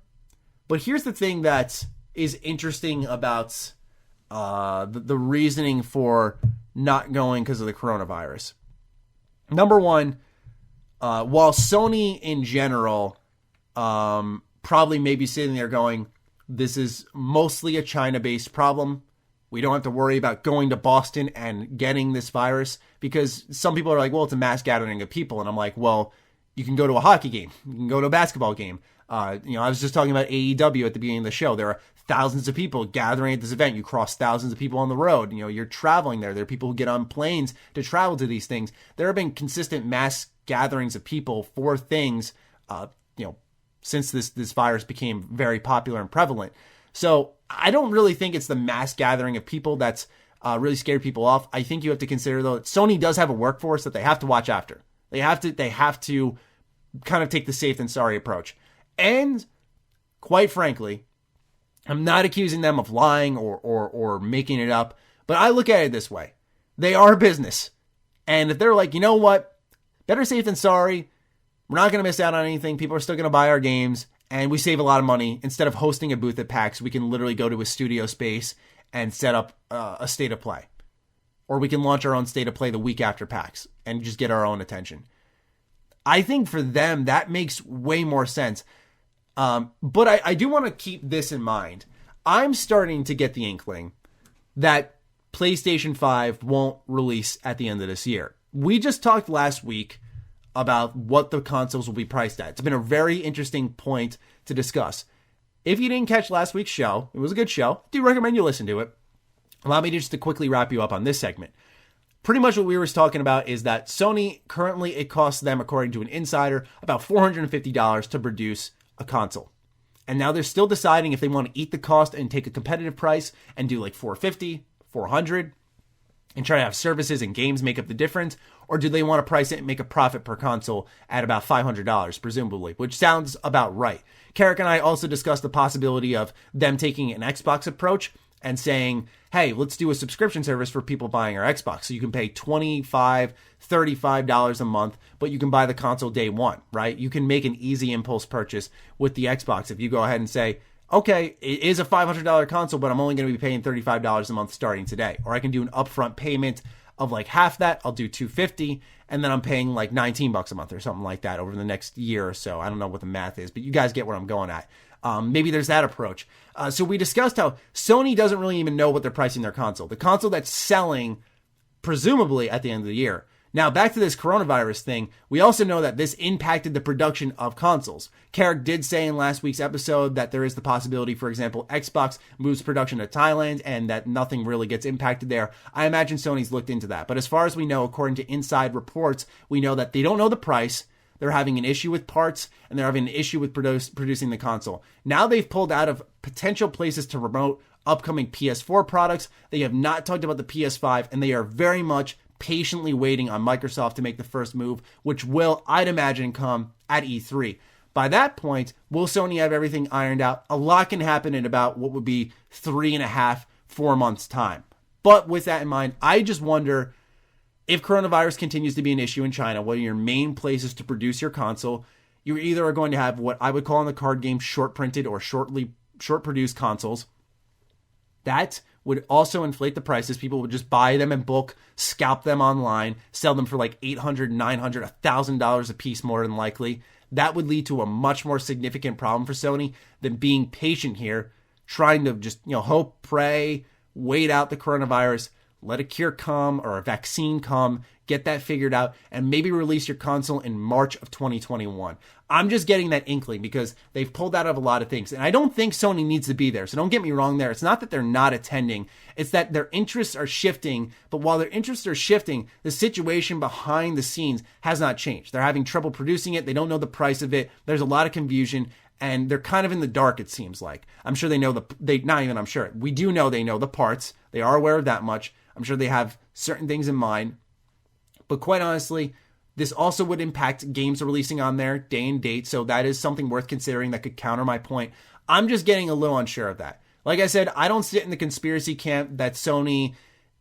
But here's the thing that is interesting about the reasoning for not going because of the coronavirus. Number one, while Sony in general probably may be sitting there going, this is mostly a China-based problem. We don't have to worry about going to Boston and getting this virus, because some people are like, well, it's a mass gathering of people. And I'm like, well, you can go to a hockey game. You can go to a basketball game. I was just talking about AEW at the beginning of the show. There are thousands of people gathering at this event. You cross thousands of people on the road. You're traveling there. There are people who get on planes to travel to these things. There have been consistent mass gatherings of people for things, since this virus became very popular and prevalent. So I don't really think it's the mass gathering of people that's really scared people off. I think you have to consider, though, that Sony does have a workforce that they have to watch after. They have to kind of take the safe than sorry approach. And quite frankly, I'm not accusing them of lying or making it up, but I look at it this way. They are a business. And if they're like, you know what, better safe than sorry, we're not going to miss out on anything. People are still going to buy our games, and we save a lot of money. Instead of hosting a booth at PAX, we can literally go to a studio space and set up a state of play. Or we can launch our own state of play the week after PAX and just get our own attention. I think for them, that makes way more sense. But I do want to keep this in mind. I'm starting to get the inkling that PlayStation 5 won't release at the end of this year. We just talked last week about what the consoles will be priced at. It's been a very interesting point to discuss. If you didn't catch last week's show, it was a good show. I do recommend you listen to it. Allow me just to quickly wrap you up on this segment. Pretty much what we were talking about is that Sony, currently it costs them, according to an insider, about $450 to produce a console. And now they're still deciding if they want to eat the cost and take a competitive price and do like $450, $400, and try to have services and games make up the difference, or do they want to price it and make a profit per console at about $500, presumably, which sounds about right. Karak and I also discussed the possibility of them taking an Xbox approach and saying, hey, let's do a subscription service for people buying our Xbox. So you can pay $25, $35 a month, but you can buy the console day one, right? You can make an easy impulse purchase with the Xbox if you go ahead and say, okay, it is a $500 console, but I'm only going to be paying $35 a month starting today. Or I can do an upfront payment of like half that. I'll do $250, and then I'm paying like $19 a month or something like that over the next year or so. I don't know what the math is, but you guys get where I'm going at. Maybe there's that approach. So we discussed how Sony doesn't really even know what they're pricing their console. The console that's selling, presumably at the end of the year. Now, back to this coronavirus thing, we also know that this impacted the production of consoles. Karak did say in last week's episode that there is the possibility, for example, Xbox moves production to Thailand and that nothing really gets impacted there. I imagine Sony's looked into that. But as far as we know, according to inside reports, we know that they don't know the price. They're having an issue with parts, and they're having an issue with producing the console. Now they've pulled out of potential places to promote upcoming PS4 products. They have not talked about the PS5, and they are very much patiently waiting on Microsoft to make the first move, which will, I'd imagine, come at E3. By that point, will Sony have everything ironed out? A lot can happen in about what would be 3.5, 4 months' time. But with that in mind, I just wonder, if coronavirus continues to be an issue in China, what are your main places to produce your console? You either are going to have what I would call in the card game short printed or short produced consoles. That would also inflate the prices. People would just buy them in bulk, scalp them online, sell them for like $800, $900, $1,000 a piece more than likely. That would lead to a much more significant problem for Sony than being patient here, trying to just, hope, pray, wait out the coronavirus, let a cure come or a vaccine come, get that figured out, and maybe release your console in March of 2021. I'm just getting that inkling because they've pulled out of a lot of things. And I don't think Sony needs to be there. So don't get me wrong there. It's not that they're not attending. It's that their interests are shifting. But while their interests are shifting, the situation behind the scenes has not changed. They're having trouble producing it. They don't know the price of it. There's a lot of confusion. And they're kind of in the dark, it seems like. I'm sure they know I'm sure. We do know they know the parts. They are aware of that much. I'm sure they have certain things in mind. But quite honestly, this also would impact games releasing on there day and date. So that is something worth considering that could counter my point. I'm just getting a little unsure of that. Like I said, I don't sit in the conspiracy camp that Sony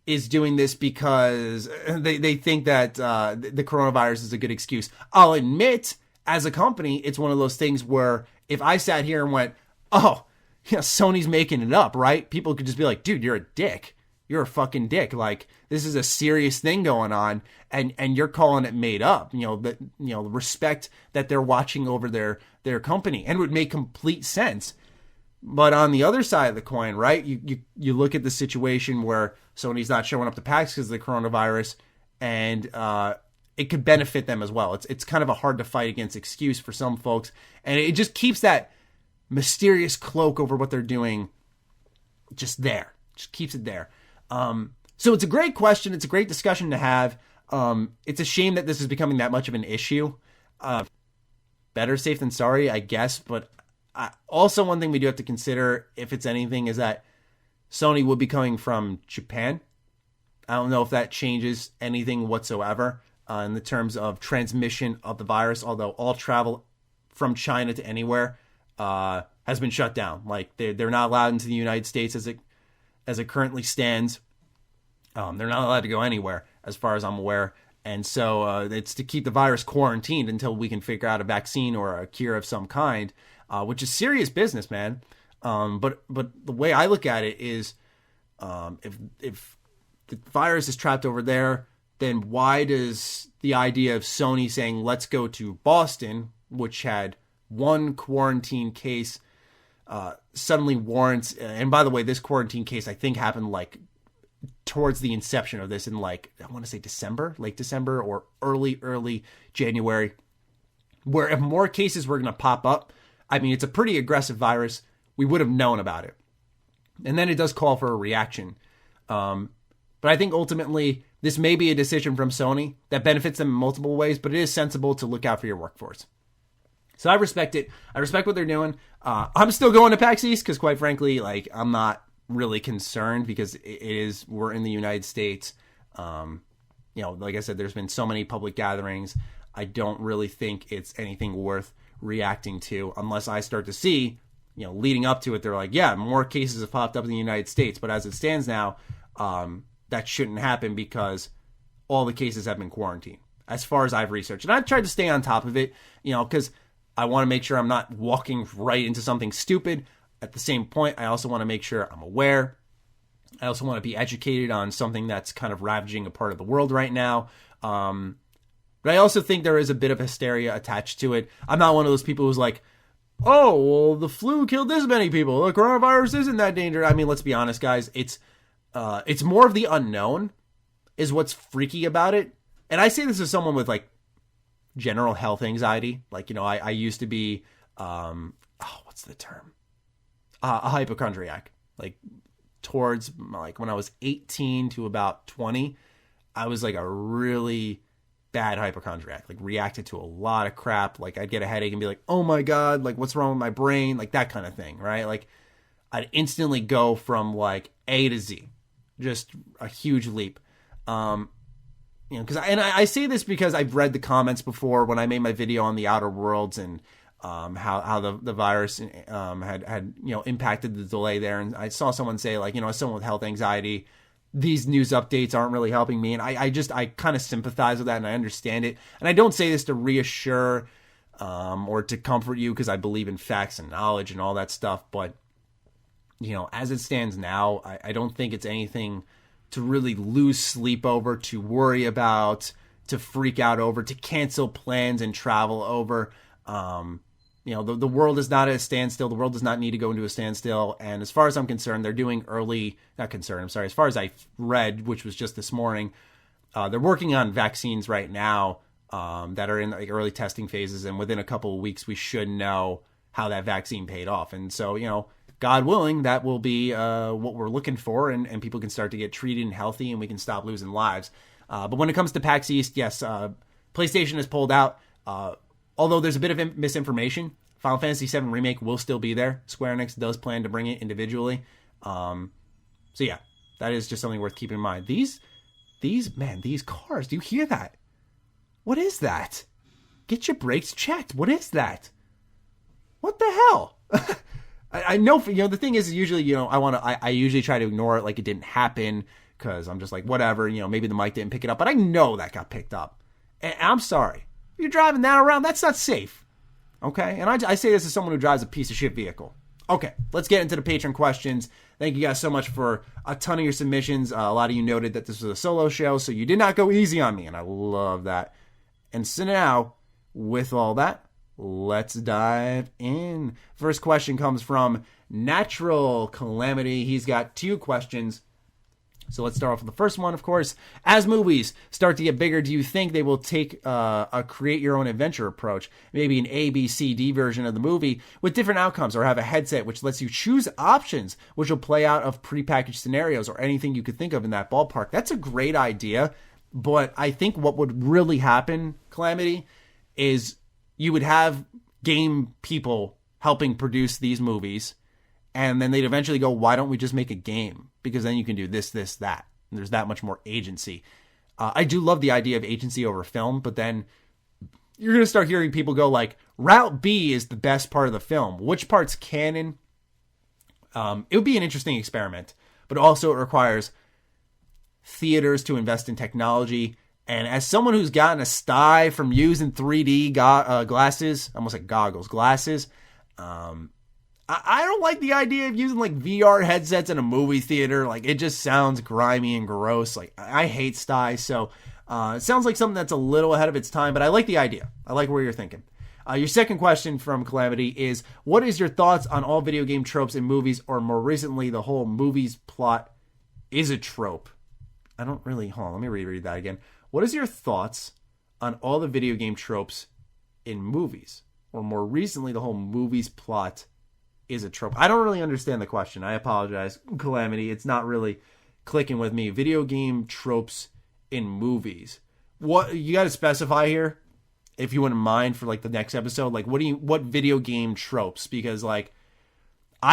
is doing this because they think that the coronavirus is a good excuse. I'll admit, as a company, it's one of those things where if I sat here and went, oh, yeah, Sony's making it up, right? People could just be like, dude, you're a dick. You're a fucking dick. Like, this is a serious thing going on, and you're calling it made up. The respect that they're watching over their company, and it would make complete sense. But on the other side of the coin, right? You look at the situation where Sony's not showing up to PAX because of the coronavirus, and it could benefit them as well. It's kind of a hard to fight against excuse for some folks, and it just keeps that mysterious cloak over what they're doing just there. Just keeps it there. So it's a great question. It's a great discussion to have. It's a shame that this is becoming that much of an issue. Better safe than sorry, I guess. But also one thing we do have to consider, if it's anything, is that Sony would be coming from Japan. I don't know if that changes anything whatsoever in the terms of transmission of the virus, although all travel from China to anywhere has been shut down. Like they're not allowed into the United States as it currently stands. They're not allowed to go anywhere, as far as I'm aware. And so it's to keep the virus quarantined until we can figure out a vaccine or a cure of some kind, which is serious business, man. But the way I look at it is, if the virus is trapped over there, then why does the idea of Sony saying, let's go to Boston, which had one quarantine case suddenly warrants, and by the way, this quarantine case I think happened like towards the inception of this in like, I want to say late December or early January, where if more cases were going to pop up, I mean, it's a pretty aggressive virus, we would have known about it. And then it does call for a reaction. But I think ultimately this may be a decision from Sony that benefits them in multiple ways, but it is sensible to look out for your workforce. So I respect it. I respect what they're doing. I'm still going to PAX East because, quite frankly, like, I'm not really concerned because we're in the United States. Like I said, there's been so many public gatherings. I don't really think it's anything worth reacting to unless I start to see, leading up to it, they're like, yeah, more cases have popped up in the United States. But as it stands now, that shouldn't happen because all the cases have been quarantined, as far as I've researched. And I've tried to stay on top of it, because I want to make sure I'm not walking right into something stupid. At the same point, I also want to make sure I'm aware. I also want to be educated on something that's kind of ravaging a part of the world right now. But I also think there is a bit of hysteria attached to it. I'm not one of those people who's like, oh, well, the flu killed this many people. The coronavirus isn't that dangerous. I mean, let's be honest, guys. It's more of the unknown is what's freaky about it. And I say this as someone with like general health anxiety. Like, I used to be, what's the term? A hypochondriac. Like towards like when I was 18 to about 20, I was like a really bad hypochondriac, like reacted to a lot of crap. Like I'd get a headache and be like, oh my God, like what's wrong with my brain? Like that kind of thing, right? Like I'd instantly go from like A to Z, just a huge leap. Because I say this because I've read the comments before when I made my video on the Outer Worlds and how the virus had impacted the delay there. And I saw someone say like, as someone with health anxiety, these news updates aren't really helping me. And I kind of sympathize with that and I understand it. And I don't say this to reassure or to comfort you because I believe in facts and knowledge and all that stuff. But, as it stands now, I don't think it's anything to really lose sleep over, to worry about, to freak out over, to cancel plans and travel over. The world is not at a standstill. The world does not need to go into a standstill. And as far as I'm concerned, they're doing as far as I read, which was just this morning, they're working on vaccines right now that are in like early testing phases. And within a couple of weeks, we should know how that vaccine paid off. And so, God willing, that will be what we're looking for. And people can start to get treated and healthy and we can stop losing lives. But when it comes to PAX East, yes, PlayStation has pulled out. Although there's a bit of misinformation, Final Fantasy VII Remake will still be there. Square Enix does plan to bring it individually. So yeah, that is just something worth keeping in mind. These cars, do you hear that? What is that? Get your brakes checked. What is that? What the hell? I know, the thing is usually, I usually try to ignore it like it didn't happen because I'm just like, whatever, maybe the mic didn't pick it up, but I know that got picked up. And I'm sorry. You're driving that around, that's not safe. Okay? And I say this as someone who drives a piece of shit vehicle. Okay, let's get into the patron questions. Thank you guys so much for a ton of your submissions. A lot of you noted that this was a solo show, so you did not go easy on me, and I love that. And so now, with all that, let's dive in. First question comes from Natural Calamity. He's got 2 questions. So let's start off with the first one, of course. As movies start to get bigger, do you think they will take a create-your-own-adventure approach? Maybe an A, B, C, D version of the movie with different outcomes, or have a headset which lets you choose options which will play out of prepackaged scenarios or anything you could think of in that ballpark. That's a great idea, but I think what would really happen, Calamity, is you would have game people helping produce these movies, and then they'd eventually go, why don't we just make a game? Because then you can do this, that. And there's that much more agency. I do love the idea of agency over film, but then you're going to start hearing people go like, Route B is the best part of the film. Which part's canon? It would be an interesting experiment, but also it requires theaters to invest in technology. And as someone who's gotten a sty from using 3D glasses, almost like goggles, glasses, I don't like the idea of using like VR headsets in a movie theater. Like it just sounds grimy and gross. Like I hate sty. So it sounds like something that's a little ahead of its time, but I like the idea. I like where you're thinking. Your second question from Calamity is, what is your thoughts on all video game tropes in movies, or more recently, the whole movie's plot is a trope? I don't really, hold on, let me reread that again. What is your thoughts on all the video game tropes in movies, or more recently, the whole movie's plot is a trope? I don't really understand the question. I apologize, Calamity. It's not really clicking with me. Video game tropes in movies. What, you got to specify here, if you wouldn't mind, for like the next episode. Like, what video game tropes? Because like,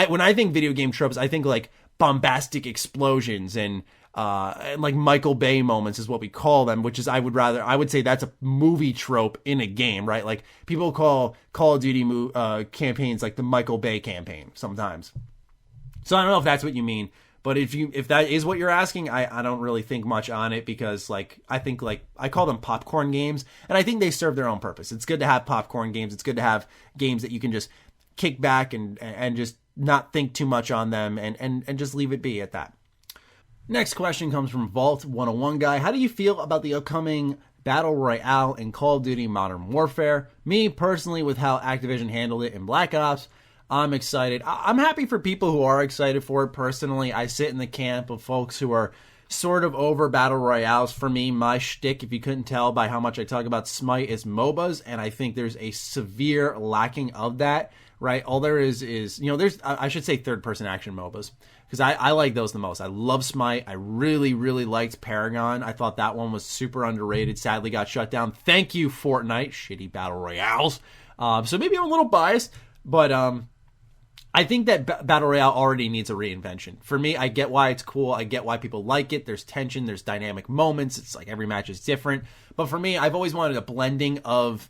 when I think video game tropes, I think like bombastic explosions and like Michael Bay moments is what we call them, which is, I would say that's a movie trope in a game, right? Like, people call Call of Duty campaigns like the Michael Bay campaign sometimes. So I don't know if that's what you mean, but if that is what you're asking, I don't really think much on it, because like, I think like, I call them popcorn games, and I think they serve their own purpose. It's good to have popcorn games. It's good to have games that you can just kick back and just not think too much on them and just leave it be at that. Next question comes from Vault 101 Guy. How do you feel about the upcoming Battle Royale in Call of Duty Modern Warfare? Me, personally, with how Activision handled it in Black Ops, I'm excited. I'm happy for people who are excited for it. Personally, I sit in the camp of folks who are sort of over Battle Royales. For me, my shtick, if you couldn't tell by how much I talk about Smite, is MOBAs, and I think there's a severe lacking of that, right? All there is, there's, I should say, third-person action MOBAs, because I like those the most. I love Smite. I really, really liked Paragon. I thought that one was super underrated. Sadly got shut down. Thank you, Fortnite. Shitty Battle Royales. So maybe I'm a little biased, but I think that Battle Royale already needs a reinvention. For me, I get why it's cool. I get why people like it. There's tension. There's dynamic moments. It's like every match is different. But for me, I've always wanted a blending of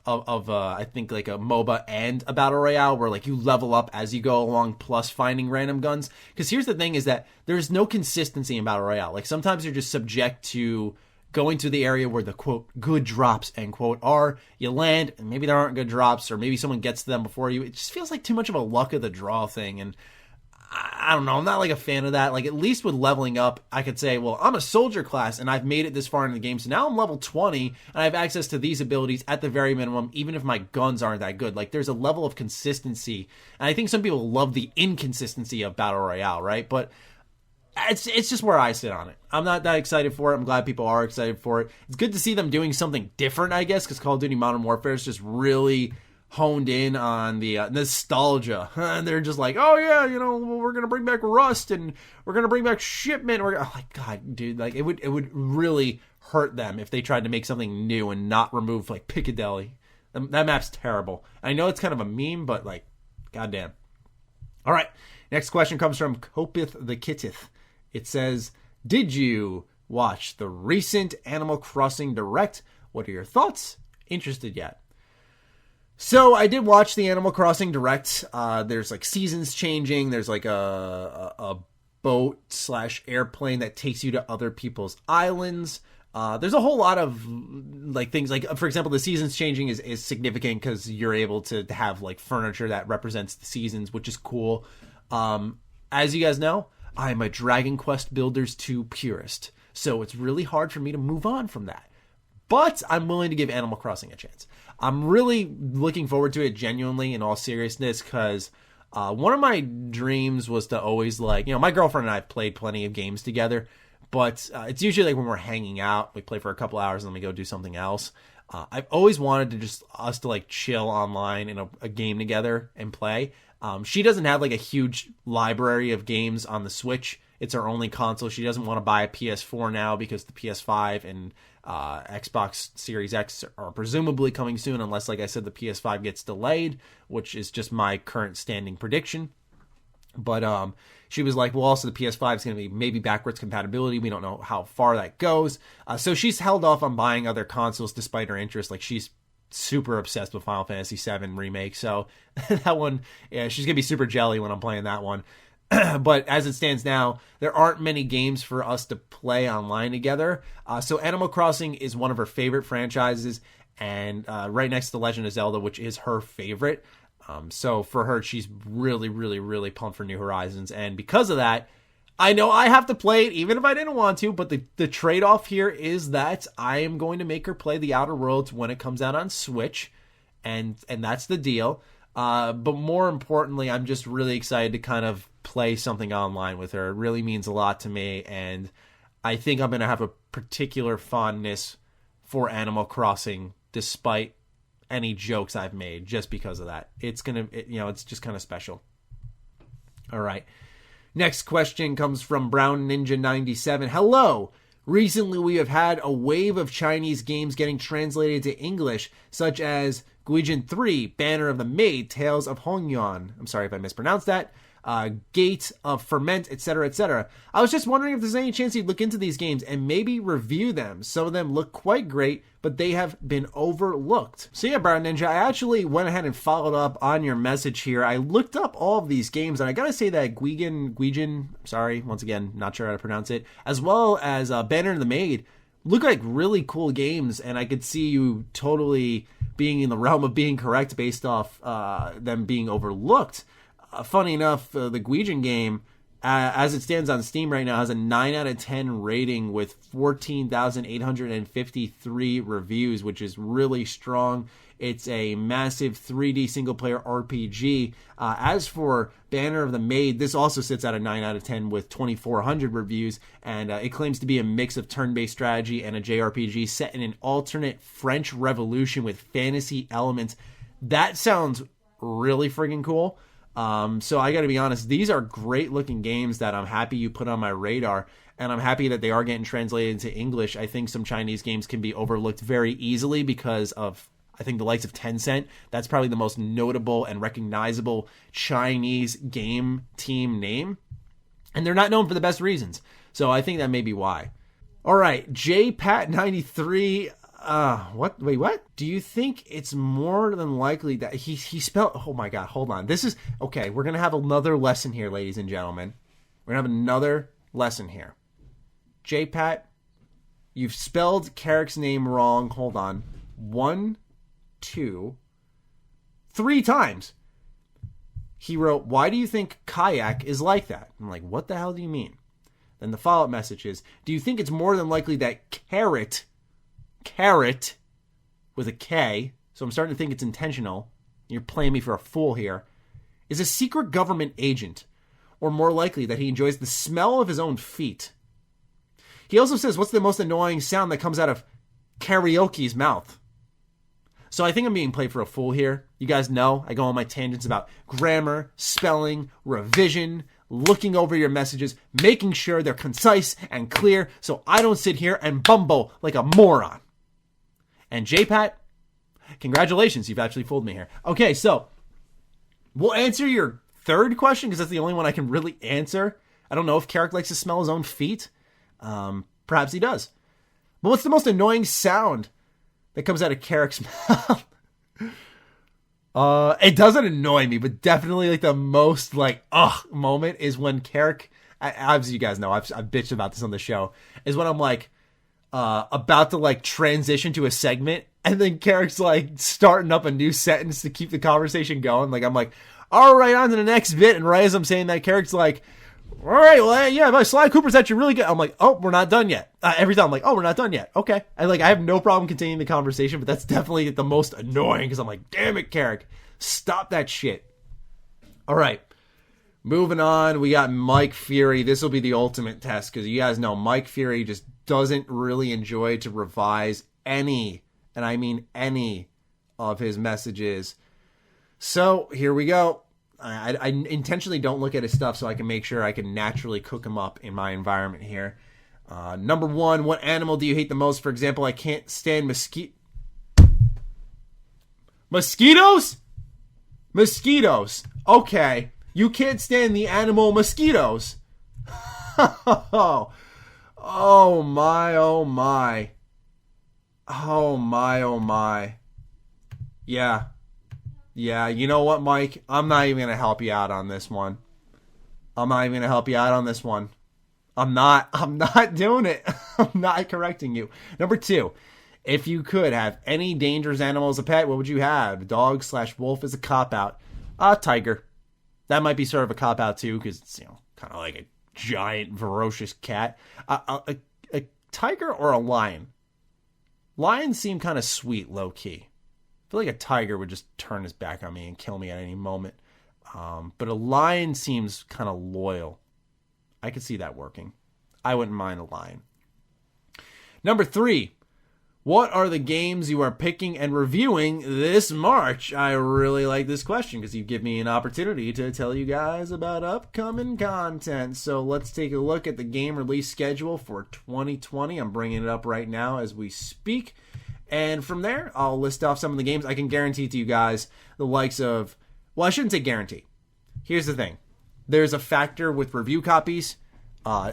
I think like a MOBA and a Battle Royale, where like you level up as you go along, plus finding random guns. Because here's the thing, is that there's no consistency in Battle Royale. Like, sometimes you're just subject to going to the area where the, quote, good drops, end quote, are. You land, and maybe there aren't good drops, or maybe someone gets to them before you. It just feels like too much of a luck of the draw thing, and I don't know, I'm not like a fan of that. Like, at least with leveling up, I could say, well, I'm a soldier class, and I've made it this far in the game, so now I'm level 20, and I have access to these abilities at the very minimum, even if my guns aren't that good. Like, there's a level of consistency, and I think some people love the inconsistency of Battle Royale, right? But it's just where I sit on it. I'm not that excited for it. I'm glad people are excited for it. It's good to see them doing something different, I guess, because Call of Duty Modern Warfare is just really honed in on the nostalgia. And they're just like, oh yeah, we're going to bring back Rust, and we're going to bring back Shipment. Oh my God, dude, like it would really hurt them if they tried to make something new and not remove like Piccadilly. That map's terrible. I know it's kind of a meme, but like, goddamn. All right. Next question comes from Copith the Kittith. It says, did you watch the recent Animal Crossing Direct? What are your thoughts? Interested yet? So I did watch the Animal Crossing Direct. There's like seasons changing. There's like a boat / airplane that takes you to other people's islands. There's a whole lot of like things, like, for example, the seasons changing is significant because you're able to have like furniture that represents the seasons, which is cool. As you guys know, I'm a Dragon Quest Builders 2 purist, so it's really hard for me to move on from that. But I'm willing to give Animal Crossing a chance. I'm really looking forward to it, genuinely, in all seriousness, because one of my dreams was to always, like, my girlfriend and I have played plenty of games together, but it's usually like when we're hanging out, we play for a couple hours and then we go do something else. I've always wanted to just us to like chill online in a game together and play. She doesn't have like a huge library of games on the Switch. It's her only console. She doesn't want to buy a PS4 now because the PS5 and Xbox Series X are presumably coming soon, unless, like I said, the PS5 gets delayed, which is just my current standing prediction. But she was like, well, also the PS5 is going to be maybe backwards compatibility. We don't know how far that goes. So she's held off on buying other consoles despite her interest. Like, she's super obsessed with Final Fantasy VII Remake. So that one, yeah, she's going to be super jelly when I'm playing that one. But as it stands now, there aren't many games for us to play online together. So Animal Crossing is one of her favorite franchises, and right next to Legend of Zelda, which is her favorite. So for her, she's really, really, really pumped for New Horizons. And because of that, I know I have to play it even if I didn't want to, but the trade-off here is that I am going to make her play The Outer Worlds when it comes out on Switch, and that's the deal. But more importantly, I'm just really excited to kind of play something online with her. It really means a lot to me, and I think I'm going to have a particular fondness for Animal Crossing despite any jokes I've made just because of that. It's just kind of special. All right. Next question comes from Brown Ninja 97. Hello. Recently, we have had a wave of Chinese games getting translated to English, such as Guijin 3, Banner of the Maid, Tales of Hongyuan. I'm sorry if I mispronounced that. Gate of Ferment, etc., etc. I was just wondering if there's any chance you'd look into these games and maybe review them. Some of them look quite great, but they have been overlooked. So yeah, Brown Ninja, I actually went ahead and followed up on your message here. I looked up all of these games, and I gotta say that Guijin, sorry, once again, not sure how to pronounce it, as well as Banner of the Maid, look like really cool games, and I could see you totally being in the realm of being correct based off them being overlooked. Funny enough, the Guijin game, as it stands on Steam right now, has a 9 out of 10 rating with 14,853 reviews, which is really strong. It's a massive 3D single-player RPG. As for Banner of the Maid, this also sits at a 9 out of 10 with 2,400 reviews, and it claims to be a mix of turn-based strategy and a JRPG set in an alternate French Revolution with fantasy elements. That sounds really friggin' cool. So I gotta be honest, these are great looking games that I'm happy you put on my radar, and I'm happy that they are getting translated into English. I think some Chinese games can be overlooked very easily because of, I think, the likes of Tencent. That's probably the most notable and recognizable Chinese game team name, and they're not known for the best reasons. So I think that may be why. All right, JPat93. What? Wait, what? Do you think it's more than likely that he spelled... Oh my God, hold on. This is... Okay, we're going to have another lesson here, ladies and gentlemen. We're going to have another lesson here. JPat, you've spelled Karak's name wrong. Hold on. 1, 2, 3 times. He wrote, why do you think kayak is like that? I'm like, what the hell do you mean? Then the follow-up message is, do you think it's more than likely that carrot with a K, so I'm starting to think it's intentional, you're playing me for a fool here, is a secret government agent, or more likely that he enjoys the smell of his own feet? He also says, what's the most annoying sound that comes out of karaoke's mouth? So I think I'm being played for a fool here. You guys know I go on my tangents about grammar, spelling, revision, looking over your messages, making sure they're concise and clear so I don't sit here and bumble like a moron. And JPat, congratulations, you've actually fooled me here. Okay, so we'll answer your third question because that's the only one I can really answer. I don't know if Karak likes to smell his own feet. Perhaps he does. But what's the most annoying sound that comes out of Karak's mouth? It doesn't annoy me, but definitely like the most moment is when Karak, as you guys know, I've bitched about this on the show, is when I'm like, about to like transition to a segment, and then Karak's like starting up a new sentence to keep the conversation going. Like I'm like, all right, on to the next bit, and right as I'm saying that, Karak's like, all right, well, yeah, but Sly Cooper's actually really good. I'm like, oh, we're not done yet. Every time I'm like, oh, we're not done yet. Okay. I have no problem continuing the conversation, but that's definitely the most annoying because I'm like, damn it, Karak, stop that shit. All right. Moving on, we got Mike Fury. This will be the ultimate test because you guys know Mike Fury just doesn't really enjoy to revise any, and I mean any, of his messages. So here we go. I intentionally don't look at his stuff so I can make sure I can naturally cook him up in my environment here. Number 1, what animal do you hate the most? For example, I can't stand mosquitoes? Mosquitoes. Okay. You can't stand the animal mosquitoes. Oh my, oh my. Oh my, oh my. Yeah, you know what, Mike? I'm not even going to help you out on this one. I'm not doing it. I'm not correcting you. Number 2, if you could have any dangerous animal as a pet, what would you have? Dog/wolf is a cop-out. Tiger. That might be sort of a cop-out too, because it's, kind of like a giant, ferocious cat. A tiger or a lion? Lions seem kind of sweet, low-key. I feel like a tiger would just turn his back on me and kill me at any moment. But a lion seems kind of loyal. I could see that working. I wouldn't mind a lion. Number 3. What are the games you are picking and reviewing this March? I really like this question because you give me an opportunity to tell you guys about upcoming content. So let's take a look at the game release schedule for 2020. I'm bringing it up right now as we speak. And from there, I'll list off some of the games. I can guarantee to you guys the likes of... Well, I shouldn't say guarantee. Here's the thing. There's a factor with review copies.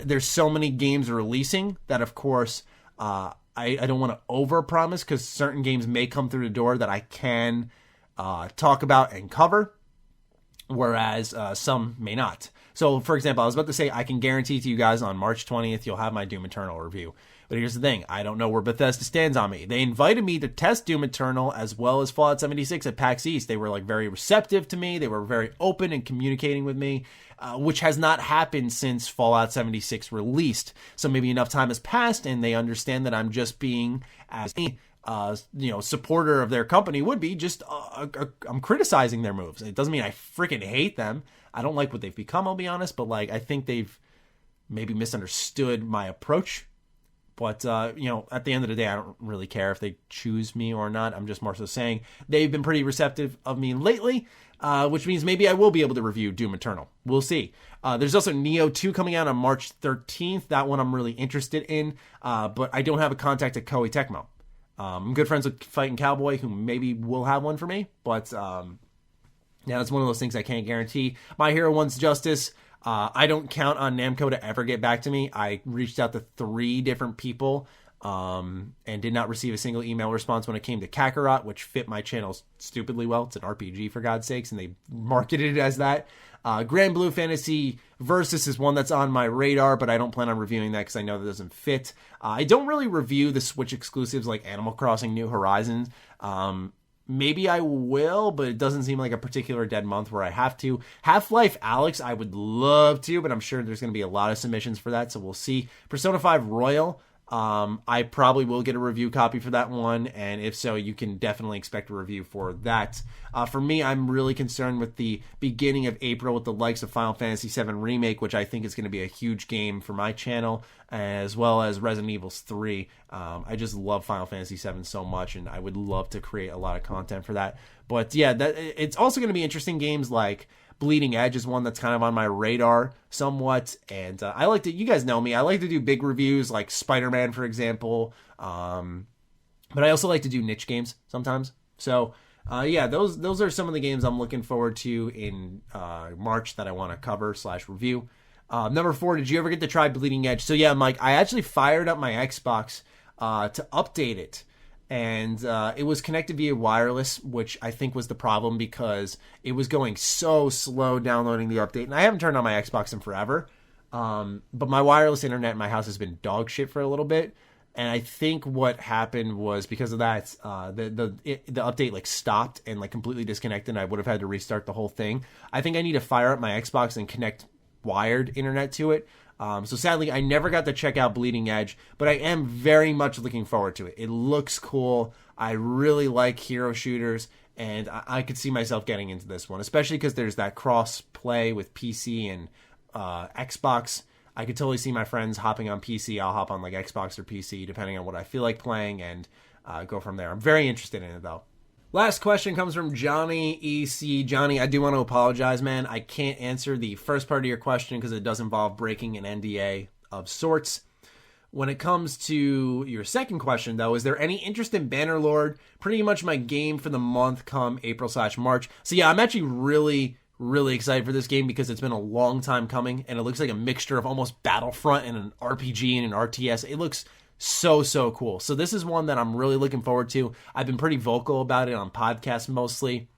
There's so many games releasing that, of course... I don't want to overpromise because certain games may come through the door that I can talk about and cover, whereas some may not. So, for example, I was about to say I can guarantee to you guys on March 20th you'll have my Doom Eternal review. But here's the thing. I don't know where Bethesda stands on me. They invited me to test Doom Eternal as well as Fallout 76 at PAX East. They were very receptive to me. They were very open in communicating with me, which has not happened since Fallout 76 released. So maybe enough time has passed and they understand that I'm just being as supporter of their company would be. Just I'm criticizing their moves. It doesn't mean I freaking hate them. I don't like what they've become, I'll be honest, but I think they've maybe misunderstood my approach. But, at the end of the day, I don't really care if they choose me or not. I'm just more so saying they've been pretty receptive of me lately, which means maybe I will be able to review Doom Eternal. We'll see. There's also Neo 2 coming out on March 13th. That one I'm really interested in, but I don't have a contact at Koei Tecmo. I'm good friends with Fighting Cowboy, who maybe will have one for me, but it's one of those things I can't guarantee. My Hero Wants Justice. I don't count on Namco to ever get back to me. I reached out to 3 different people and did not receive a single email response when it came to Kakarot, which fit my channel stupidly well. It's an RPG, for God's sakes, and they marketed it as that. Grand Blue Fantasy Versus is one that's on my radar, but I don't plan on reviewing that because I know that doesn't fit. I don't really review the Switch exclusives like Animal Crossing New Horizons. Maybe I will, but it doesn't seem like a particular dead month where I have to. Half-Life Alyx, I would love to, but I'm sure there's going to be a lot of submissions for that, so we'll see. Persona 5 Royal, I probably will get a review copy for that one, and if so, you can definitely expect a review for that. For me, I'm really concerned with the beginning of April with the likes of Final Fantasy VII Remake, which I think is going to be a huge game for my channel, as well as Resident Evil 3. I just love Final Fantasy VII so much, and I would love to create a lot of content for that. But yeah, it's also going to be interesting games like Bleeding Edge is one that's kind of on my radar somewhat, and I like to, you guys know me, I like to do big reviews like Spider-Man, for example, but I also like to do niche games sometimes. So those are some of the games I'm looking forward to in March that I want to cover / review. Number 4, did you ever get to try Bleeding Edge? So yeah, Mike, I actually fired up my Xbox to update it. And it was connected via wireless, which I think was the problem because it was going so slow downloading the update. And I haven't turned on my Xbox in forever. But my wireless internet in my house has been dog shit for a little bit. And I think what happened was because of that, the update stopped and completely disconnected. And I would have had to restart the whole thing. I think I need to fire up my Xbox and connect wired internet to it. So sadly, I never got to check out Bleeding Edge, but I am very much looking forward to it. It looks cool. I really like hero shooters, and I could see myself getting into this one, especially because there's that cross-play with PC and Xbox. I could totally see my friends hopping on PC. I'll hop on Xbox or PC, depending on what I feel like playing, and go from there. I'm very interested in it, though. Last question comes from Johnny EC. Johnny, I do want to apologize, man. I can't answer the first part of your question because it does involve breaking an NDA of sorts. When it comes to your second question, though, is there any interest in Bannerlord? Pretty much my game for the month come April / March. So yeah, I'm actually really excited for this game because it's been a long time coming, and it looks like a mixture of almost Battlefront and an RPG and an RTS. It looks so cool. So this is one that I'm really looking forward to. I've been pretty vocal about it on podcasts mostly,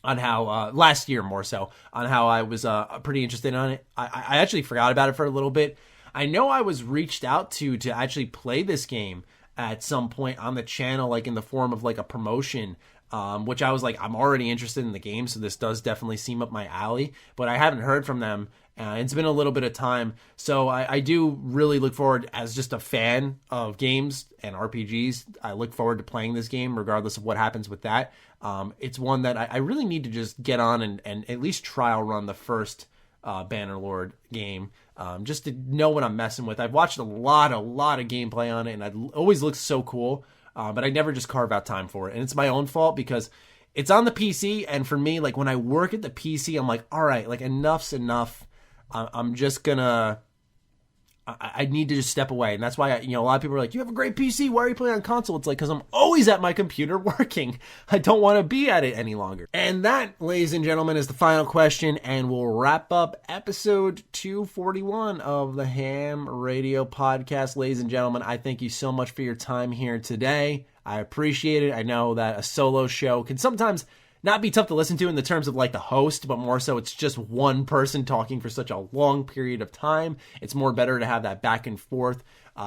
on how last year more so, on how I was pretty interested in it. I actually forgot about it for a little bit. I know I was reached out to actually play this game at some point on the channel, in the form of a promotion which I was like, I'm already interested in the game, so this does definitely seem up my alley, but I haven't heard from them. It's been a little bit of time, so I do really look forward, as just a fan of games and RPGs, I look forward to playing this game regardless of what happens with that. It's one that I really need to just get on and at least trial run the first Bannerlord game, just to know what I'm messing with. I've watched a lot of gameplay on it, and it always looks so cool, but I never just carve out time for it. And it's my own fault because it's on the PC, and for me, like, when I work at the PC, I'm like, all right, like, enough's enough. I'm just gonna, I need to just step away. And that's why, a lot of people are like, you have a great PC, why are you playing on console? It's like, because I'm always at my computer working. I don't want to be at it any longer. And that, ladies and gentlemen, is the final question, and we'll wrap up episode 241 of the H.A.M Radio Podcast. Ladies and gentlemen, I thank you so much for your time here today. I appreciate it. I know that a solo show can sometimes not be tough to listen to in the terms of like the host, but more so it's just one person talking for such a long period of time. It's more better to have that back and forth.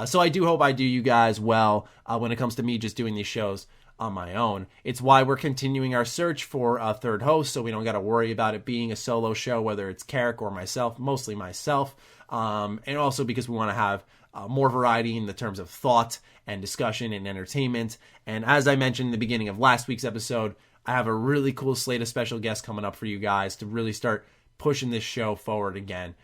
So I do hope I do you guys well when it comes to me just doing these shows on my own. It's why we're continuing our search for a third host, so we don't got to worry about it being a solo show, whether it's Karak or myself, mostly myself. And also because we want to have more variety in the terms of thought and discussion and entertainment. And as I mentioned in the beginning of last week's episode, I have a really cool slate of special guests coming up for you guys to really start pushing this show forward again.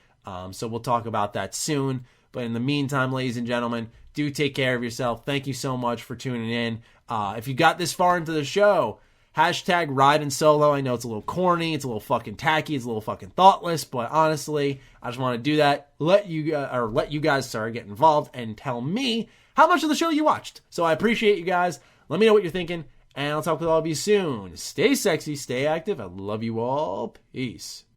So we'll talk about that soon. But in the meantime, ladies and gentlemen, do take care of yourself. Thank you so much for tuning in. If you got this far into the show, hashtag riding solo. I know it's a little corny, it's a little fucking tacky, it's a little fucking thoughtless, but honestly, I just want to do that. Let you guys get involved and tell me how much of the show you watched. So I appreciate you guys. Let me know what you're thinking. And I'll talk with all of you soon. Stay sexy, stay active. I love you all. Peace.